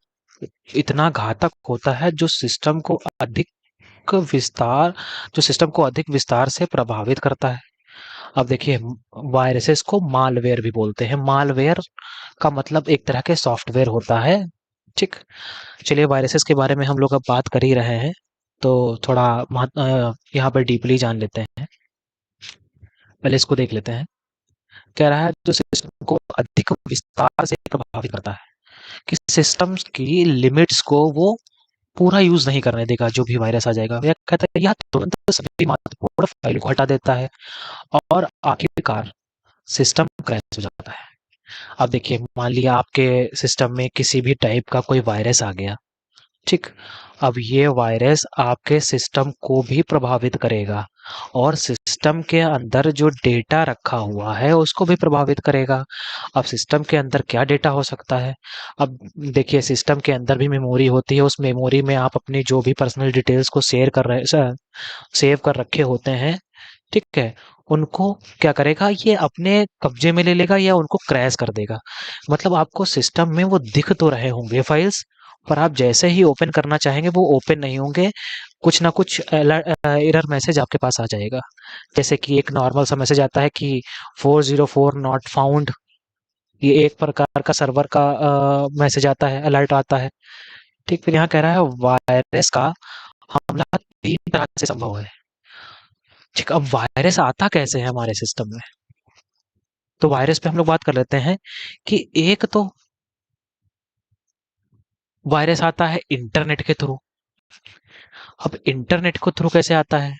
इतना घातक होता है विस्तार जो सिस्टम को अधिक विस्तार से प्रभावित करता है। अब देखिए, वायरसेस को मालवेयर भी बोलते हैं। मालवेयर का मतलब एक तरह के सॉफ्टवेयर होता है। ठीक, चलिए वायरसेस के बारे में हम लोग अब बात कर ही रहे हैं, तो थोड़ा यहाँ पर डीपली जान लेते हैं। पहले इसको देख लेते हैं। कह रहा है जो सिस्टम को अधिक विस्तार से प्रभावित करता है, कि सिस्टम्स की लिमिट्स को वो पूरा यूज नहीं करने देगा। जो भी वायरस आ जाएगा, यह कहता है यह तुरंत सभी महत्वपूर्ण फाइल को हटा देता है और आखिरकार सिस्टम क्रैश हो जाता है। अब देखिए, मान लिया आपके सिस्टम में किसी भी टाइप का कोई वायरस आ गया। ठीक, अब ये वायरस आपके सिस्टम को भी प्रभावित करेगा और सिस्टम के अंदर जो डेटा रखा हुआ है उसको भी प्रभावित करेगा। अब सिस्टम के अंदर क्या डेटा हो सकता है, अब देखिए सिस्टम के अंदर भी मेमोरी होती है। उस मेमोरी में आप अपनी जो भी पर्सनल डिटेल्स को सेव कर रखे होते हैं, ठीक है, उनको क्या करेगा, ये अपने कब्जे में ले लेगा या उनको क्रैश कर देगा। मतलब आपको सिस्टम में वो दिख तो रहे होंगे फाइल्स, पर आप जैसे ही ओपन करना चाहेंगे वो ओपन नहीं होंगे। कुछ ना कुछ एरर मैसेज आपके पास आ जाएगा। जैसे कि एक नॉर्मल सा मैसेज आता है कि 404 नॉट फाउंड, ये एक प्रकार का सर्वर का मैसेज आता है, अलर्ट आता है। ठीक, फिर यहाँ कह रहा है वायरस का हमला 3 तरह से संभव है। ठीक, अब वायरस आता कैसे है हमारे सिस्टम में, तो वायरस पे हम लोग बात कर लेते हैं कि एक तो वायरस आता है इंटरनेट के थ्रू। अब इंटरनेट को थ्रू कैसे आता है,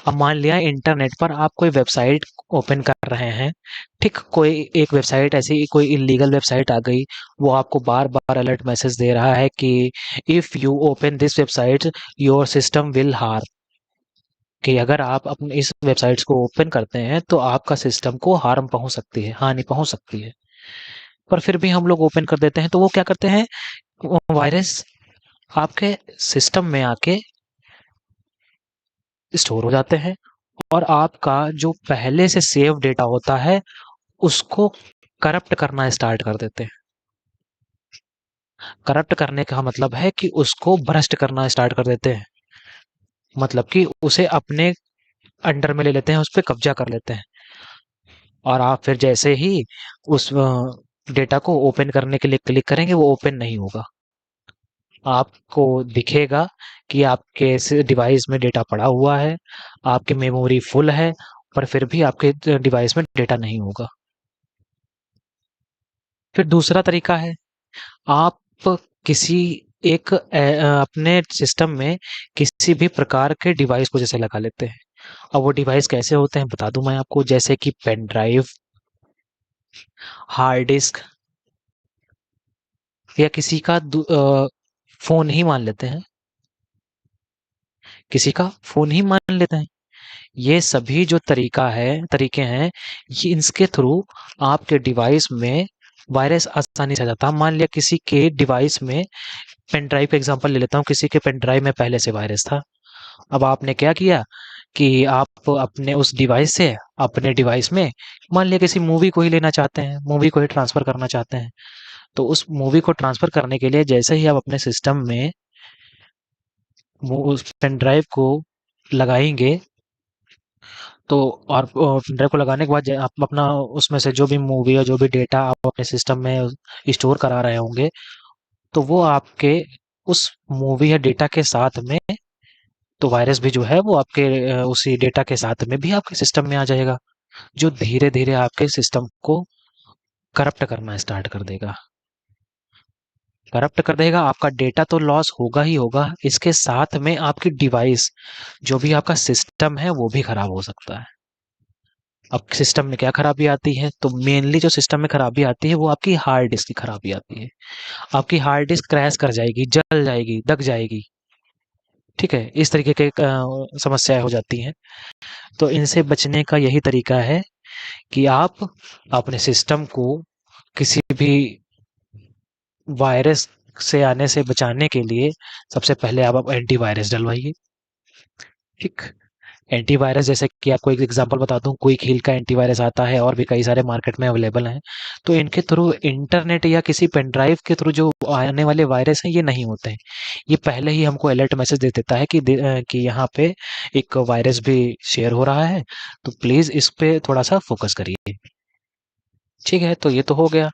अब मान लिया इंटरनेट पर आप कोई वेबसाइट ओपन कर रहे हैं। ठीक, कोई एक वेबसाइट ऐसी कोई इलीगल वेबसाइट आ गई, वो आपको बार बार अलर्ट मैसेज दे रहा है कि if you open this website your system will harm, कि अगर आप अपने इस वेबसाइट्स को ओपन करते हैं तो आपका सिस्टम को हार्म पहुंच सकती है, हानि पहुंच सकती है। पर फिर भी हम लोग ओपन कर देते हैं, तो वो क्या करते हैं, वायरस आपके सिस्टम में आके स्टोर हो जाते हैं और आपका जो पहले से सेव डेटा होता है उसको करप्ट करना स्टार्ट कर देते हैं। करप्ट करने का मतलब है कि उसको भ्रष्ट करना स्टार्ट कर देते हैं, मतलब कि उसे अपने अंडर में ले लेते हैं, उस पर कब्जा कर लेते हैं। और आप फिर जैसे ही उस डेटा को ओपन करने के लिए क्लिक करेंगे वो ओपन नहीं होगा। आपको दिखेगा कि आपके डिवाइस में डेटा पड़ा हुआ है, आपकी मेमोरी फुल है, पर फिर भी आपके डिवाइस में डेटा नहीं होगा। फिर दूसरा तरीका है, आप किसी अपने सिस्टम में किसी भी प्रकार के डिवाइस को जैसे लगा लेते हैं। अब वो डिवाइस कैसे होते हैं बता दूं मैं आपको, जैसे कि पेन ड्राइव, हार्ड डिस्क, या किसी का फोन ही मान लेते हैं, किसी का फोन ही मान लेते हैं। ये सभी जो तरीके हैं, ये इनके थ्रू आपके डिवाइस में वायरस आसानी से आ जाता है। मान लिया किसी के डिवाइस में, पेन ड्राइव का एग्जांपल ले लेता हूँ, किसी के पेन ड्राइव में पहले से वायरस था। अब आपने क्या किया कि आप अपने उस डिवाइस से अपने डिवाइस में मान लिया किसी मूवी को ही लेना चाहते हैं, मूवी को ही ट्रांसफर करना चाहते हैं। तो उस मूवी को ट्रांसफर करने के लिए जैसे ही आप अपने सिस्टम में वो उस पेन ड्राइव को लगाएंगे, तो और पेन ड्राइव को लगाने के बाद आप अपना उसमें से जो भी मूवी या जो भी डेटा आप अपने सिस्टम में स्टोर करा रहे होंगे, तो वो आपके उस मूवी या डेटा के साथ में, तो वायरस भी जो है वो आपके उसी डेटा के साथ में भी आपके सिस्टम में आ जाएगा, जो धीरे धीरे आपके सिस्टम को करप्ट करना स्टार्ट कर देगा। करप्ट कर देगा, आपका डेटा तो लॉस होगा ही होगा, इसके साथ में आपकी डिवाइस, जो भी आपका सिस्टम है वो भी खराब हो सकता है। अब सिस्टम में क्या खराबी आती है, तो मेनली जो सिस्टम में खराबी आती है वो आपकी हार्ड डिस्क की खराबी आती है। आपकी हार्ड डिस्क क्रैश कर जाएगी, जल जाएगी, दग जाएगी। ठीक है, इस तरीके के समस्याएं हो जाती हैं। तो इनसे बचने का यही तरीका है कि आप अपने सिस्टम को किसी भी वायरस से आने से बचाने के लिए सबसे पहले आप एंटीवायरस डलवाइए। ठीक, एंटीवायरस जैसे कि आपको एक एग्जांपल बता दूं, क्विक हील का एंटीवायरस आता है और भी कई सारे मार्केट में अवेलेबल हैं। तो इनके थ्रू इंटरनेट या किसी पेन ड्राइव के थ्रू जो आने वाले वायरस हैं ये नहीं होते हैं। ये पहले ही हमको अलर्ट मैसेज दे देता है कि यहाँ पे एक वायरस भी शेयर हो रहा है, तो प्लीज इस पे थोड़ा सा फोकस करिए। ठीक है, तो ये तो हो गया।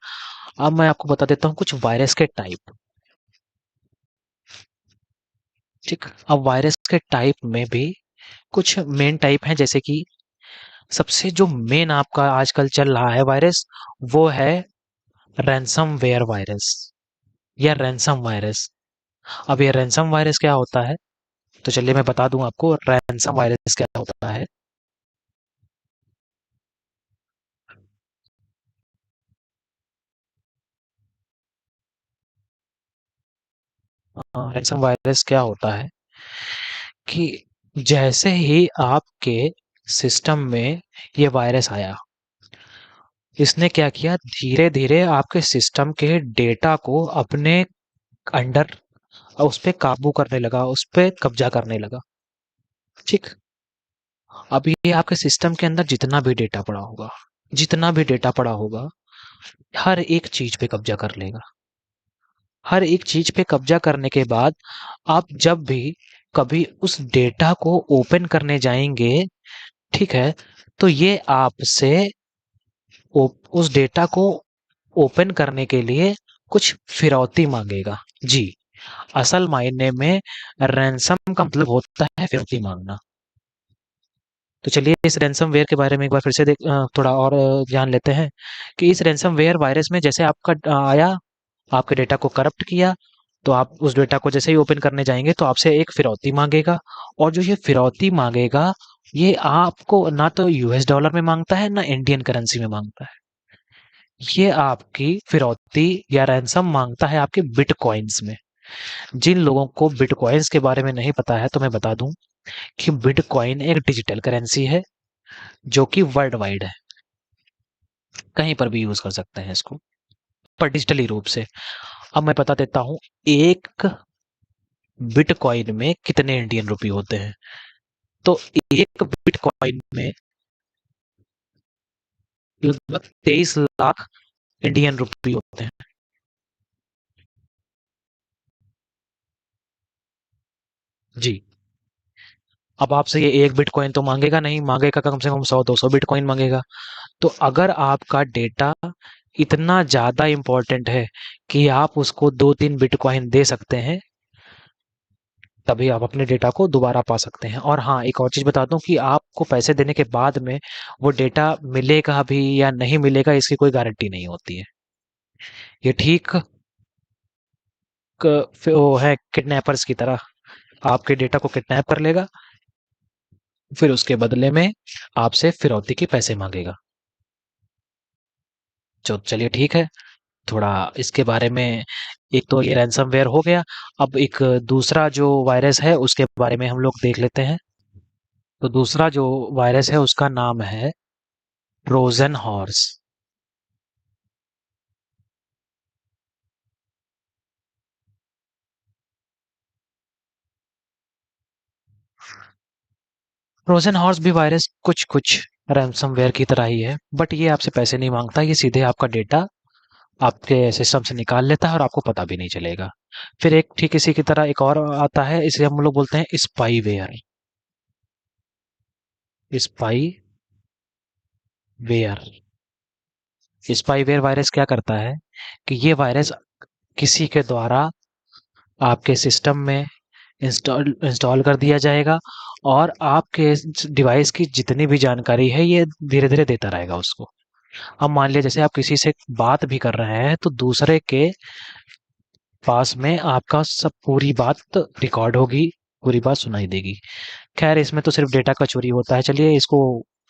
अब मैं आपको बता देता हूँ कुछ वायरस के टाइप। ठीक, अब वायरस के टाइप में भी कुछ मेन टाइप हैं, जैसे कि सबसे जो मेन आपका आजकल चल रहा है वायरस, वो है रैनसमवेयर वायरस या रैनसम वायरस। अब ये रैनसम वायरस क्या होता है, तो चलिए मैं बता दूं आपको रैनसम वायरस क्या होता है। रैनसम वायरस क्या होता है कि जैसे ही आपके सिस्टम में ये वायरस आया, इसने क्या किया, धीरे धीरे आपके सिस्टम के डेटा को अपने अंडर, उस पे काबू करने लगा, उस पे कब्जा करने लगा। ठीक, अब ये आपके सिस्टम के अंदर जितना भी डेटा पड़ा होगा, हर एक चीज पे कब्जा कर लेगा। हर एक चीज पे कब्जा करने के बाद आप जब भी कभी उस डेटा को ओपन करने जाएंगे, ठीक है, तो ये आपसे उस डेटा को ओपन करने के लिए कुछ फिरौती मांगेगा। जी, असल मायने में रैंसम का मतलब होता है फिरौती मांगना। तो चलिए इस रैनसमवेयर के बारे में एक बार फिर से थोड़ा और जान लेते हैं कि इस रैनसमवेयर वायरस में जैसे आपका आया, आपके डेटा को करप्ट किया, तो आप उस डेटा को जैसे ही ओपन करने जाएंगे तो आपसे एक फिरौती मांगेगा। और जो ये फिरौती मांगेगा, ये आपको ना तो यूएस डॉलर में मांगता है ना इंडियन करेंसी में मांगता है। ये आपकी फिरौती या रैंसम मांगता है आपके बिटकॉइंस में। जिन लोगों को बिटकॉइंस के बारे में नहीं पता है तो मैं बता दूं कि बिटकॉइन एक डिजिटल करेंसी है जो कि वर्ल्ड वाइड है, कहीं पर भी यूज कर सकते हैं इसको, पर डिजिटली रूप से। अब मैं बता देता हूं एक बिटकॉइन में कितने इंडियन रुपए होते हैं। तो एक बिटकॉइन में लगभग 23 लाख इंडियन रुपए होते हैं। जी, अब आपसे ये एक बिटकॉइन तो मांगेगा नहीं, मांगेगा कम से कम 100-200 बिटकॉइन मांगेगा। तो अगर आपका डेटा इतना ज्यादा इंपॉर्टेंट है कि आप उसको 2-3 बिटकॉइन दे सकते हैं, तभी आप अपने डेटा को दोबारा पा सकते हैं। और हाँ, एक और चीज बता दूं कि आपको पैसे देने के बाद में वो डेटा मिलेगा भी या नहीं मिलेगा, इसकी कोई गारंटी नहीं होती है। ये ठीक वो है किडनैपर्स की तरह, आपके डेटा को किडनैप कर लेगा, फिर उसके बदले में आपसे फिरौती के पैसे मांगेगा। चलिए ठीक है, थोड़ा इसके बारे में, एक तो ये रैनसमवेयर हो गया। अब एक दूसरा जो वायरस है उसके बारे में हम लोग देख लेते हैं। तो दूसरा जो वायरस है उसका नाम है ट्रोजन हॉर्स। ट्रोजन हॉर्स भी वायरस कुछ कुछ रैनसमवेयर की तरह ही है, बट ये आपसे पैसे नहीं मांगता, ये सीधे आपका डेटा आपके सिस्टम से निकाल लेता है और आपको पता भी नहीं चलेगा। फिर एक ठीक इसी की तरह एक और आता है, इसे हम लोग बोलते हैं स्पाईवेयर। स्पाईवेयर। स्पाईवेयर वायरस क्या करता है कि ये वायरस किसी के द्वारा आपके सिस्टम में इंस्टॉल कर दिया जाएगा और आपके डिवाइस की जितनी भी जानकारी है ये धीरे धीरे देता रहेगा उसको। अब मान लिया जैसे आप किसी से बात भी कर रहे हैं तो दूसरे के पास में आपका सब पूरी बात रिकॉर्ड होगी, पूरी बात सुनाई देगी। खैर इसमें तो सिर्फ डेटा का चोरी होता है। चलिए इसको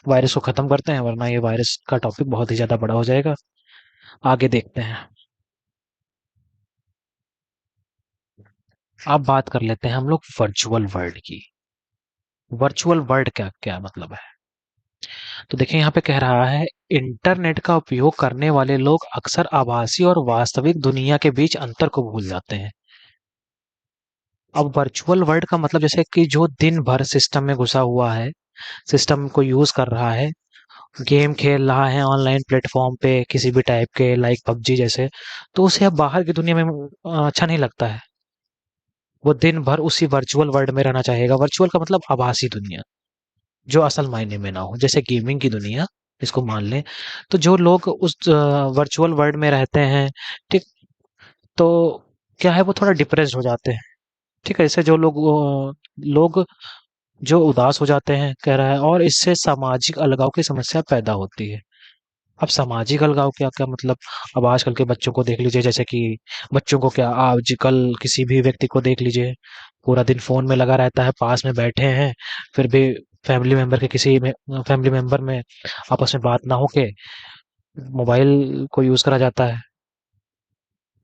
वायरस को खत्म करते हैं वरना ये वायरस का टॉपिक बहुत ही ज्यादा बड़ा हो जाएगा। आगे देखते हैं। अब बात कर लेते हैं हम लोग वर्चुअल वर्ल्ड की। वर्चुअल वर्ल्ड क्या क्या मतलब है? तो देखिए यहाँ पे कह रहा है इंटरनेट का उपयोग करने वाले लोग अक्सर आभासी और वास्तविक दुनिया के बीच अंतर को भूल जाते हैं। अब वर्चुअल वर्ल्ड का मतलब जैसे कि जो दिन भर सिस्टम में घुसा हुआ है, सिस्टम को यूज कर रहा है, गेम खेल रहा है ऑनलाइन प्लेटफॉर्म पे किसी भी टाइप के लाइक पबजी जैसे, तो उसे अब बाहर की दुनिया में अच्छा नहीं लगता है। वो दिन भर उसी वर्चुअल वर्ल्ड में रहना चाहेगा। वर्चुअल का मतलब आभासी दुनिया, जो असल मायने में ना हो, जैसे गेमिंग की दुनिया इसको मान लें। तो जो लोग उस वर्चुअल वर्ल्ड में रहते हैं, ठीक, तो क्या है वो थोड़ा डिप्रेस्ड हो जाते हैं। ठीक है, इससे जो लोग जो उदास हो जाते हैं कह रहा है, और इससे सामाजिक अलगाव की समस्या पैदा होती है। अब सामाजिक अलगाव क्या क्या मतलब? अब आजकल के बच्चों को देख लीजिए, जैसे कि बच्चों को क्या, आजकल किसी भी व्यक्ति को देख लीजिए, पूरा दिन फोन में लगा रहता है, पास में बैठे हैं, फिर भी फैमिली मेंबर में आपस में बात ना होके मोबाइल को यूज करा जाता है।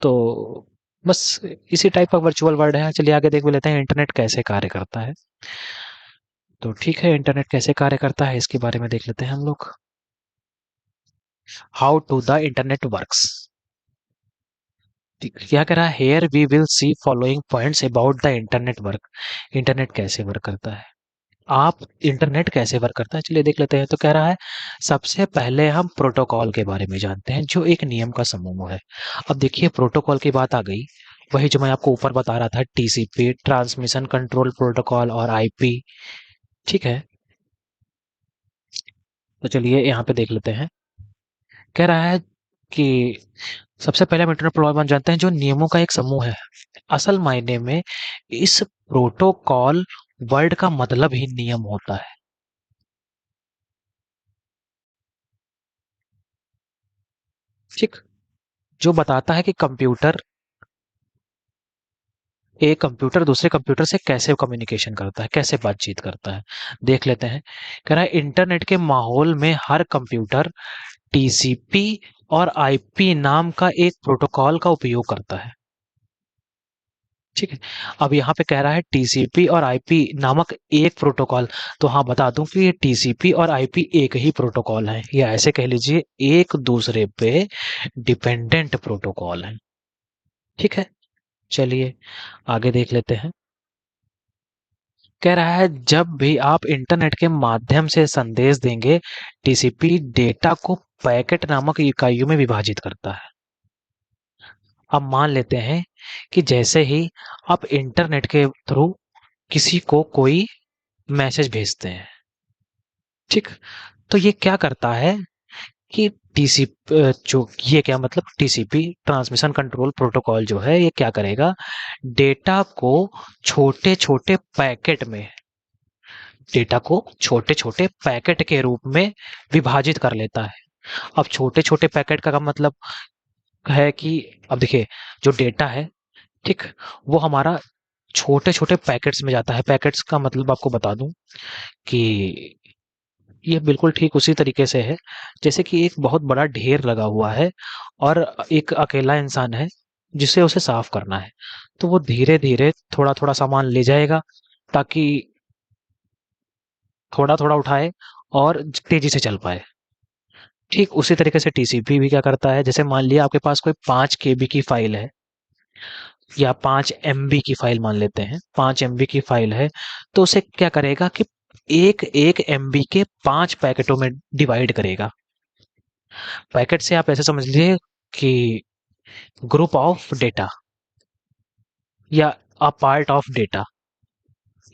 तो बस इसी टाइप का वर्चुअल वर्ल्ड है। चलिए आगे देख भी लेते हैं इंटरनेट कैसे कार्य करता है। तो ठीक है, इंटरनेट कैसे कार्य करता है इसके बारे में देख लेते हैं हम लोग। How to the internet works. क्या कह रहा है, here we will see following points about the internet work. Internet कैसे वर्क करता है? आप इंटरनेट कैसे वर्क करता है चलिए देख लेते हैं। तो कह रहा है सबसे पहले हम प्रोटोकॉल के बारे में जानते हैं, जो एक नियम का समूह है। अब देखिए प्रोटोकॉल की बात आ गई, वही जो मैं आपको ऊपर बता रहा था, टीसीपी, ट्रांसमिशन कंट्रोल प्रोटोकॉल, और आईपी। ठीक है, तो चलिए यहाँ पे देख लेते हैं। कह रहा है कि सबसे पहले हम इंटरनेट प्रोटोकॉल जानते हैं, जो नियमों का एक समूह है। असल मायने में इस प्रोटोकॉल वर्ड का मतलब ही नियम होता है। ठीक, जो बताता है कि एक कंप्यूटर दूसरे कंप्यूटर से कैसे कम्युनिकेशन करता है, कैसे बातचीत करता है। देख लेते हैं। कह रहा है इंटरनेट के माहौल में हर कंप्यूटर टीसीपी और आईपी नाम का एक प्रोटोकॉल का उपयोग करता है। ठीक है, अब यहाँ पे कह रहा है टीसीपी और आईपी नामक एक प्रोटोकॉल। तो हाँ बता दूं कि ये टीसीपी और आईपी एक ही प्रोटोकॉल है, या ऐसे कह लीजिए एक दूसरे पे डिपेंडेंट प्रोटोकॉल है। ठीक है, चलिए आगे देख लेते हैं। कह रहा है जब भी आप इंटरनेट के माध्यम से संदेश देंगे, टीसीपी डेटा को पैकेट नामक इकाइयों में विभाजित करता है। अब मान लेते हैं कि जैसे ही आप इंटरनेट के थ्रू किसी को कोई मैसेज भेजते हैं, ठीक, तो ये क्या करता है कि टीसीपी, जो ये क्या मतलब, टीसीपी ट्रांसमिशन कंट्रोल प्रोटोकॉल जो है, ये क्या करेगा, डेटा को छोटे छोटे पैकेट में, डेटा को छोटे छोटे पैकेट के रूप में विभाजित कर लेता है। अब छोटे छोटे पैकेट का मतलब है कि, अब देखिए जो डेटा है, ठीक, वो हमारा छोटे छोटे पैकेट्स में जाता है। पैकेट्स का मतलब आपको बता दूं कि ये बिल्कुल ठीक उसी तरीके से है जैसे कि एक बहुत बड़ा ढेर लगा हुआ है और एक अकेला इंसान है जिसे उसे साफ करना है। तो वो धीरे धीरे थोड़ा थोड़ा सामान ले जाएगा ताकि थोड़ा थोड़ा उठाए और तेजी से चल पाए। ठीक उसी तरीके से टीसीपी भी क्या करता है, जैसे मान लिया आपके पास कोई 5 केबी की फाइल है या 5 एमबी की फाइल मान लेते हैं, 5 एमबी की फाइल है, तो उसे क्या करेगा कि एक एक एमबी के 5 पैकेटों में डिवाइड करेगा। पैकेट से आप ऐसे समझ लीजिए कि ग्रुप ऑफ डेटा या अ पार्ट ऑफ डेटा,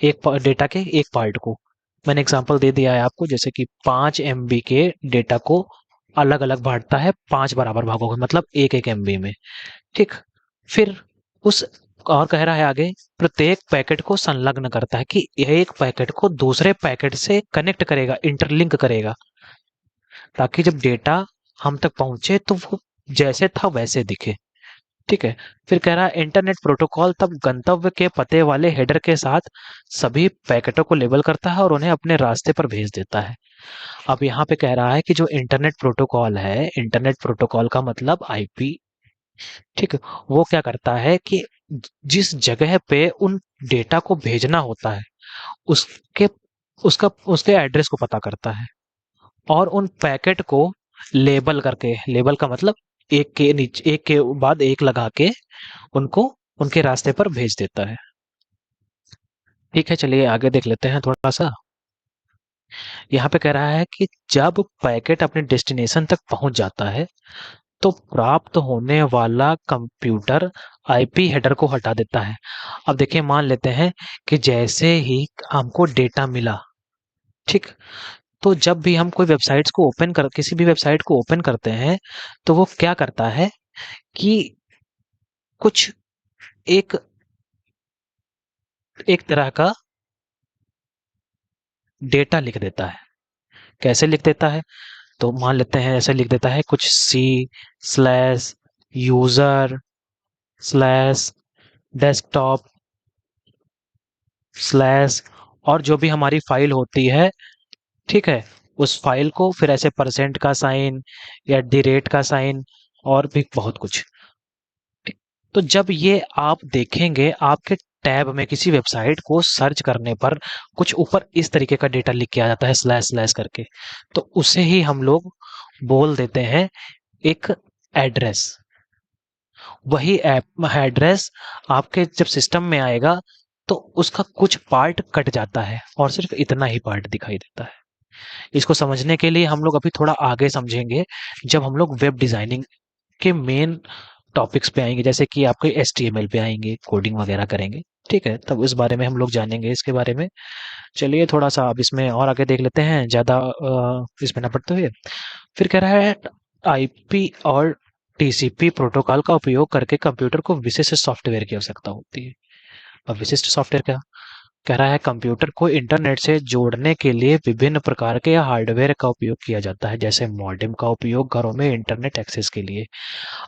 एक डेटा के एक पार्ट को। मैंने एग्जांपल दे दिया है आपको, जैसे कि 5 MB के डेटा को अलग अलग बांटता है 5 बराबर भागों में, मतलब 1-1 MB में। ठीक। फिर उस और कह रहा है आगे, प्रत्येक पैकेट को संलग्न करता है, कि एक पैकेट को दूसरे पैकेट से कनेक्ट करेगा, इंटरलिंक करेगा, ताकि जब डेटा हम तक पहुंचे तो वो जैसे था वैसे दिखे। ठीक है। फिर कह रहा है इंटरनेट प्रोटोकॉल तब गंतव्य के पते वाले हेडर के साथ सभी पैकेटों को लेबल करता है और उन्हें अपने रास्ते पर भेज देता है। अब यहाँ पे कह रहा है कि जो इंटरनेट प्रोटोकॉल है, इंटरनेट प्रोटोकॉल का मतलब आईपी। ठीक है। वो क्या करता है कि जिस जगह पे उन डेटा को भेजना होता है, उसके उसका उसके एड्रेस को पता करता है और उन पैकेट को लेबल करके, लेबल का मतलब एक के नीचे एक के बाद एक लगा के उनको उनके रास्ते पर भेज देता है। ठीक है, चलिए आगे देख लेते हैं थोड़ा सा। यहाँ पे कह रहा है कि जब पैकेट अपने डेस्टिनेशन तक पहुंच जाता है तो प्राप्त होने वाला कंप्यूटर आईपी हेडर को हटा देता है। अब देखिए, मान लेते हैं कि जैसे ही हमको डेटा मिला, ठीक, तो जब भी हम कोई वेबसाइट्स को ओपन कर किसी भी वेबसाइट को ओपन करते हैं, तो वो क्या करता है कि कुछ एक एक तरह का डेटा लिख देता है। कैसे लिख देता है? तो मान लेते हैं ऐसे लिख देता है कुछ C/user/desktop/ और जो भी हमारी फाइल होती है, ठीक है, उस फाइल को फिर ऐसे परसेंट का साइन या @ का साइन और भी बहुत कुछ। तो जब ये आप देखेंगे आपके टैब में किसी वेबसाइट को सर्च करने पर कुछ ऊपर इस तरीके का डेटा लिख के आ जाता है / करके, तो उसे ही हम लोग बोल देते हैं एक एड्रेस। वही एड्रेस आपके जब सिस्टम में आएगा तो उसका कुछ पार्ट कट जाता है और सिर्फ इतना ही पार्ट दिखाई देता है। इसको समझने के लिए हम लोग अभी थोड़ा आगे समझेंगे, जब हम लोग वेब डिजाइनिंग के मेन टॉपिक्स पे आएंगे, जैसे कि आपके HTML पे आएंगे, कोडिंग वगैरह करेंगे। ठीक है, तब इस बारे में हम लोग जानेंगे इसके बारे में। चलिए थोड़ा सा अब इसमें और आगे देख लेते हैं, ज़्यादा इसमें ना पढ़ते हुए। फिर कह रहा है आईपी और टीसीपी प्रोटोकॉल का उपयोग करके कंप्यूटर को विशिष्ट सॉफ्टवेयर की आवश्यकता होती है। अब विशिष्ट सॉफ्टवेयर क्या? कह रहा है कंप्यूटर को इंटरनेट से जोड़ने के लिए विभिन्न प्रकार के हार्डवेयर का उपयोग किया जाता है, जैसे मॉडेम का उपयोग घरों में इंटरनेट एक्सेस के लिए।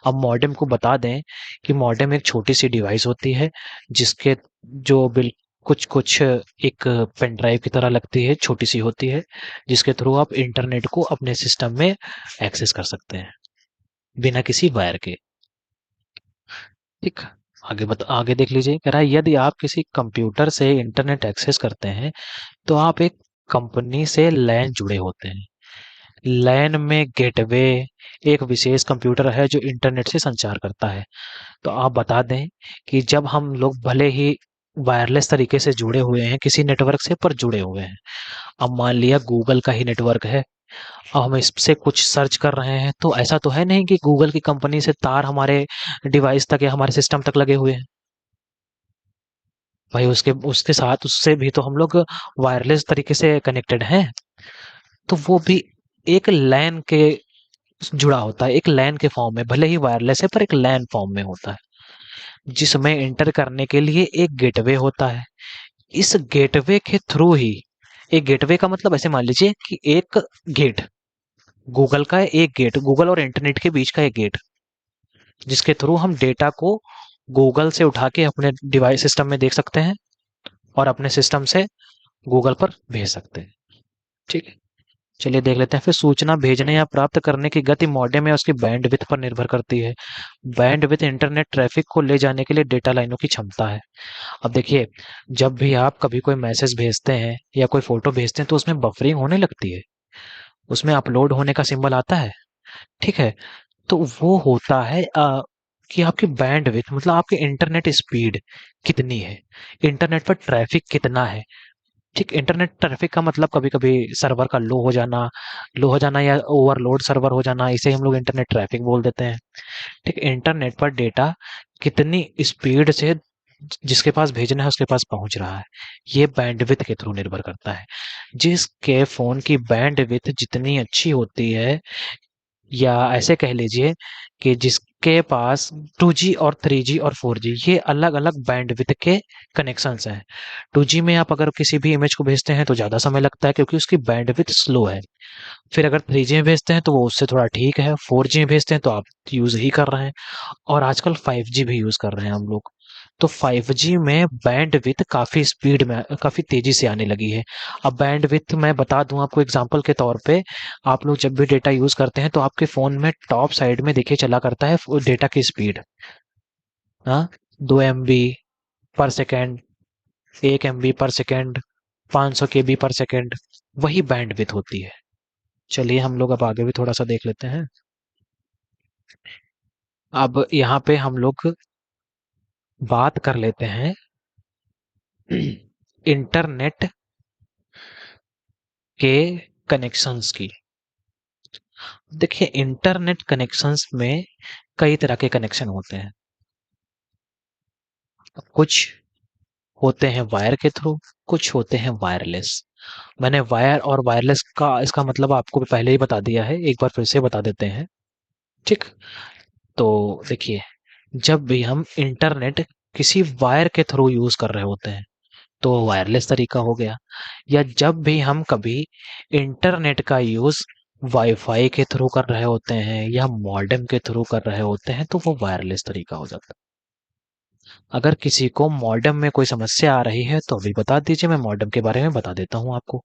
अब मॉडेम को बता दें कि मॉडेम एक छोटी सी डिवाइस होती है जिसके जो बिल कुछ कुछ एक पेन ड्राइव की तरह लगती है, छोटी सी होती है, जिसके थ्रू आप इंटरनेट को अपने सिस्टम में एक्सेस कर सकते हैं बिना किसी वायर के। ठीक। आगे देख लीजिए, कह रहा है यदि आप किसी कंप्यूटर से इंटरनेट एक्सेस करते हैं तो आप एक कंपनी से लैन जुड़े होते हैं। लैन में गेटवे एक विशेष कंप्यूटर है जो इंटरनेट से संचार करता है। तो आप बता दें कि जब हम लोग भले ही वायरलेस तरीके से जुड़े हुए हैं किसी नेटवर्क से, पर जुड़े हुए हैं। अब मान लिया गूगल का ही नेटवर्क है, अब हम इससे कुछ सर्च कर रहे हैं, तो ऐसा तो है नहीं कि गूगल की कंपनी से तार हमारे डिवाइस तक या हमारे सिस्टम तक लगे हुए हैं। भाई उसके उसके साथ उससे भी तो हम लोग वायरलेस तरीके से कनेक्टेड हैं। तो वो भी एक लैन के जुड़ा होता है, एक लैन के फॉर्म में, भले ही वायरलेस है पर एक लैन फॉर्म में होता है, जिसमें एंटर करने के लिए एक गेटवे होता है। इस गेटवे के थ्रू ही, एक गेटवे का मतलब ऐसे मान लीजिए कि एक गेट, गूगल का एक गेट, गूगल और इंटरनेट के बीच का एक गेट, जिसके थ्रू हम डेटा को गूगल से उठा के अपने डिवाइस सिस्टम में देख सकते हैं और अपने सिस्टम से गूगल पर भेज सकते हैं। ठीक है, चलिए देख लेते हैं। फिर सूचना भेजने या प्राप्त करने की गति मॉडेम या उसकी बैंडविड्थ पर निर्भर करती है। बैंडविड्थ इंटरनेट ट्रैफिक को ले जाने के लिए डेटा लाइनों की क्षमता है। अब देखिए, जब भी आप कभी कोई मैसेज भेजते हैं या कोई फोटो भेजते हैं तो उसमें बफरिंग होने लगती है, उसमें अपलोड होने का सिंबल आता है। ठीक है, तो वो होता है कि आपकी बैंडविड्थ मतलब आपकी इंटरनेट स्पीड कितनी है, इंटरनेट पर ट्रैफिक कितना है। ठीक, इंटरनेट ट्रैफिक का मतलब कभी कभी सर्वर का लो हो जाना या ओवरलोड सर्वर हो जाना, इसे हम लोग इंटरनेट ट्रैफिक बोल देते हैं। ठीक, इंटरनेट पर डेटा कितनी स्पीड से जिसके पास भेजना है उसके पास पहुंच रहा है। ये बैंडविड्थ के थ्रू निर्भर करता है। जिसके फोन की बैंडविड्थ जितनी अच्छी होती है, या ऐसे कह लीजिए कि जिसके पास 2G और 3G और 4G ये अलग-अलग बैंडविड्थ के कनेक्शंस हैं। 2G में आप अगर किसी भी इमेज को भेजते हैं तो ज़्यादा समय लगता है क्योंकि उसकी बैंडविड्थ स्लो है। फिर अगर 3G में भेजते हैं तो वो उससे थोड़ा ठीक है, 4G में भेजते हैं तो आप यूज़ ही कर रहे हैं, और आजकल 5G भी यूज़ कर रहे हैं हम लोग। तो 5G में बैंडविड्थ काफ़ी स्पीड में काफ़ी तेज़ी से आने लगी है। अब बैंडविड्थ मैं बता दूँ आपको एग्ज़ाम्पल के तौर पे, आप लोग जब भी डेटा यूज़ करते हैं तो आपके फ़ोन में टॉप साइड में देखिए चला करता है डेटा की स्पीड, हाँ, 2 MB पर सेकेंड, 1 MB पर सेकेंड, 500 KB पर सेकेंड, वही बैंडविड्थ होती है। चलिए हम लोग अब आगे भी थोड़ा सा देख लेते हैं। अब यहाँ पे हम लोग बात कर लेते हैं इंटरनेट के कनेक्शंस की। देखिए इंटरनेट कनेक्शंस में कई तरह के कनेक्शन होते हैं। कुछ होते हैं वायर के थ्रू, कुछ होते हैं वायरलेस। मैंने वायर और वायरलेस का इसका मतलब आपको पहले ही बता दिया है, एक बार फिर से बता देते हैं। ठीक, तो देखिए जब भी हम इंटरनेट किसी वायर के थ्रू यूज कर रहे होते हैं तो वायरलेस तरीका हो गया, या जब भी हम कभी इंटरनेट का यूज वाईफाई के थ्रू कर रहे होते हैं या मॉडेम के थ्रू कर रहे होते हैं तो वो वायरलेस तरीका हो जाता है। अगर किसी को मॉडेम में कोई समस्या आ रही है तो अभी बता दीजिए, मैं मॉडेम के बारे में बता देता हूँ आपको।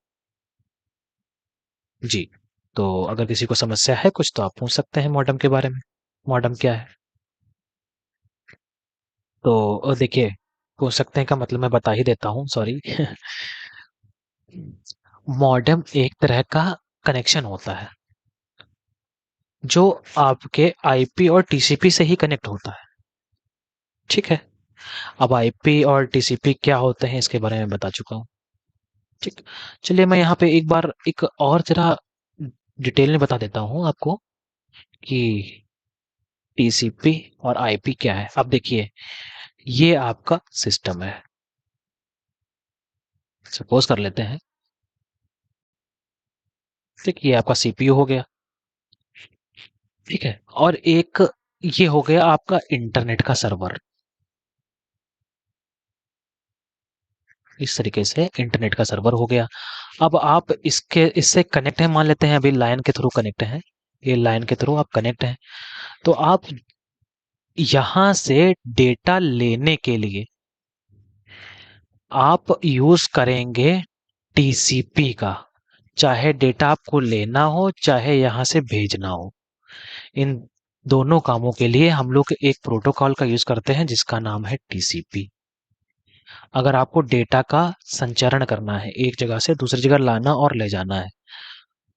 जी, तो अगर किसी को समस्या है कुछ तो आप पूछ सकते हैं मॉडेम के बारे में। मॉडेम क्या है? तो देखिए, पूछ सकते हैं का मतलब मैं बता ही देता हूँ, सॉरी। मॉडेम एक तरह का कनेक्शन होता है जो आपके आईपी और टीसीपी से ही कनेक्ट होता है। ठीक है, अब आईपी और टीसीपी क्या होते हैं इसके बारे में बता चुका हूँ। ठीक, चलिए मैं यहाँ पे एक बार एक और जरा डिटेल में बता देता हूँ आपको कि टीसीपी और आईपी क्या है। अब देखिए ये आपका सिस्टम है, सपोज कर लेते हैं। ठीक, ये आपका सीपीयू हो गया। ठीक है, और एक ये हो गया आपका इंटरनेट का सर्वर। इस तरीके से इंटरनेट का सर्वर हो गया। अब आप इसके इससे कनेक्ट है, मान लेते हैं अभी लाइन के थ्रू कनेक्ट है, ये लाइन के थ्रू आप कनेक्ट हैं, तो आप यहां से डेटा लेने के लिए आप यूज करेंगे टीसीपी का, चाहे डेटा आपको लेना हो चाहे यहां से भेजना हो। इन दोनों कामों के लिए हम लोग एक प्रोटोकॉल का यूज करते हैं जिसका नाम है टीसीपी। अगर आपको डेटा का संचरण करना है, एक जगह से दूसरी जगह लाना और ले जाना है,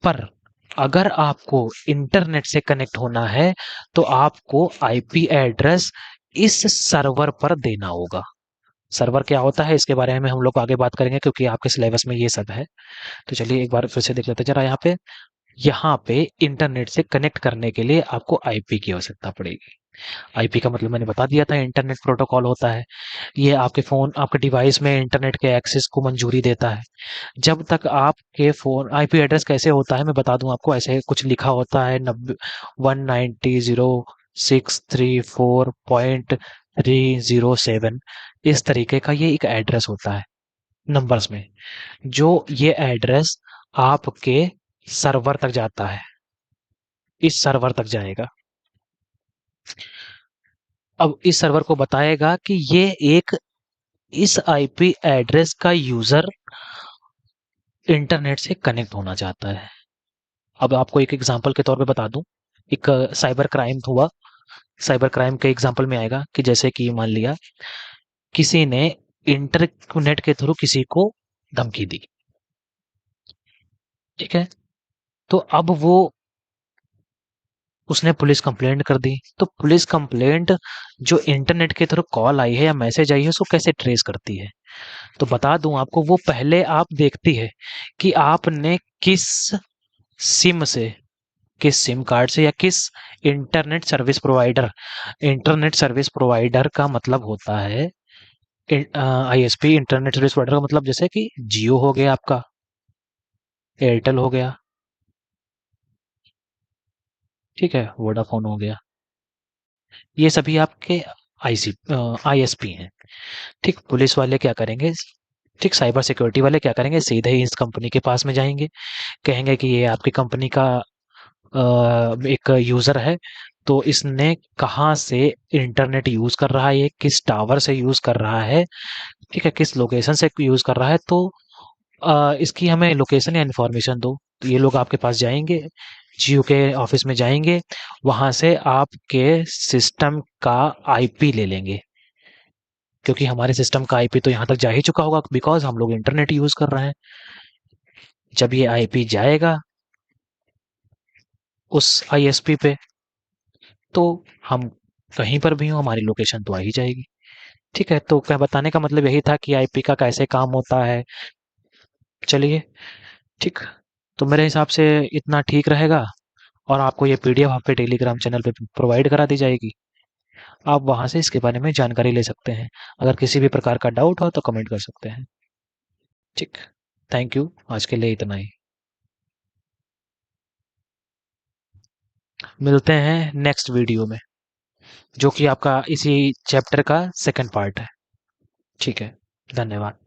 पर अगर आपको इंटरनेट से कनेक्ट होना है तो आपको आईपी एड्रेस इस सर्वर पर देना होगा। सर्वर क्या होता है इसके बारे में हम लोग आगे बात करेंगे क्योंकि आपके सिलेबस में ये सब है। तो चलिए एक बार फिर से देख लेते हैं जरा। यहाँ पे इंटरनेट से कनेक्ट करने के लिए आपको आईपी की आवश्यकता पड़ेगी। आईपी का मतलब मैंने बता दिया था, इंटरनेट प्रोटोकॉल होता है। ये आपके फोन आपके डिवाइस में इंटरनेट के एक्सेस को मंजूरी देता है। जब तक आपके फोन आईपी एड्रेस कैसे होता है मैं बता दूं आपको, ऐसे कुछ लिखा होता है 190.634.307, इस तरीके का ये एक एड्रेस होता है नंबर्स में, जो ये एड्रेस आपके सर्वर तक जाता है, इस सर्वर तक जाएगा। अब इस सर्वर को बताएगा कि ये एक इस आईपी एड्रेस का यूजर इंटरनेट से कनेक्ट होना चाहता है। अब आपको एक एग्जांपल के तौर पे बता दूं, एक साइबर क्राइम हुआ, साइबर क्राइम के एग्जांपल में आएगा कि जैसे कि मान लिया किसी ने इंटरनेट के थ्रू किसी को धमकी दी। ठीक है, तो अब वो उसने पुलिस कंप्लेंट कर दी, तो पुलिस कंप्लेंट जो इंटरनेट के थ्रू कॉल आई है या मैसेज आई है उसको कैसे ट्रेस करती है? तो बता दूं आपको, वो पहले आप देखती है कि आपने सिम से किस सिम कार्ड से या किस internet service provider, internet service provider का मतलब होता है आईएसपी इंटरनेट सर्विस प्रोवाइडर का मतलब जैसे कि जियो हो गया आपका, एयरटेल हो गया, ठीक है, वोडाफोन हो गया, ये सभी आपके आईसी आईएसपी हैं। ठीक, पुलिस वाले क्या करेंगे, ठीक, साइबर सिक्योरिटी वाले क्या करेंगे, सीधे ही इस कंपनी के पास में जाएंगे, कहेंगे कि ये आपकी कंपनी का एक यूजर है, तो इसने कहाँ से इंटरनेट यूज कर रहा है, ये किस टावर से यूज कर रहा है, ठीक है, किस लोकेशन से यूज कर रहा है, तो इसकी हमें लोकेशन या इन्फॉर्मेशन दो। तो ये लोग आपके पास जाएंगे, जियो के ऑफिस में जाएंगे, वहां से आपके सिस्टम का आईपी ले लेंगे, क्योंकि हमारे सिस्टम का आईपी तो यहाँ तक जा ही चुका होगा, बिकॉज हम लोग इंटरनेट यूज कर रहे हैं। जब ये आईपी जाएगा उस आईएसपी पे, तो हम कहीं पर भी हो हमारी लोकेशन तो आ ही जाएगी। ठीक है, तो क्या बताने का मतलब यही था कि आईपी का कैसे काम होता है। चलिए, ठीक, तो मेरे हिसाब से इतना ठीक रहेगा, और आपको ये पीडीएफ आपके टेलीग्राम चैनल पे प्रोवाइड करा दी जाएगी। आप वहां से इसके बारे में जानकारी ले सकते हैं। अगर किसी भी प्रकार का डाउट हो तो कमेंट कर सकते हैं। ठीक, थैंक यू, आज के लिए इतना ही। मिलते हैं नेक्स्ट वीडियो में, जो कि आपका इसी चैप्टर का सेकंड पार्ट है। ठीक है, धन्यवाद।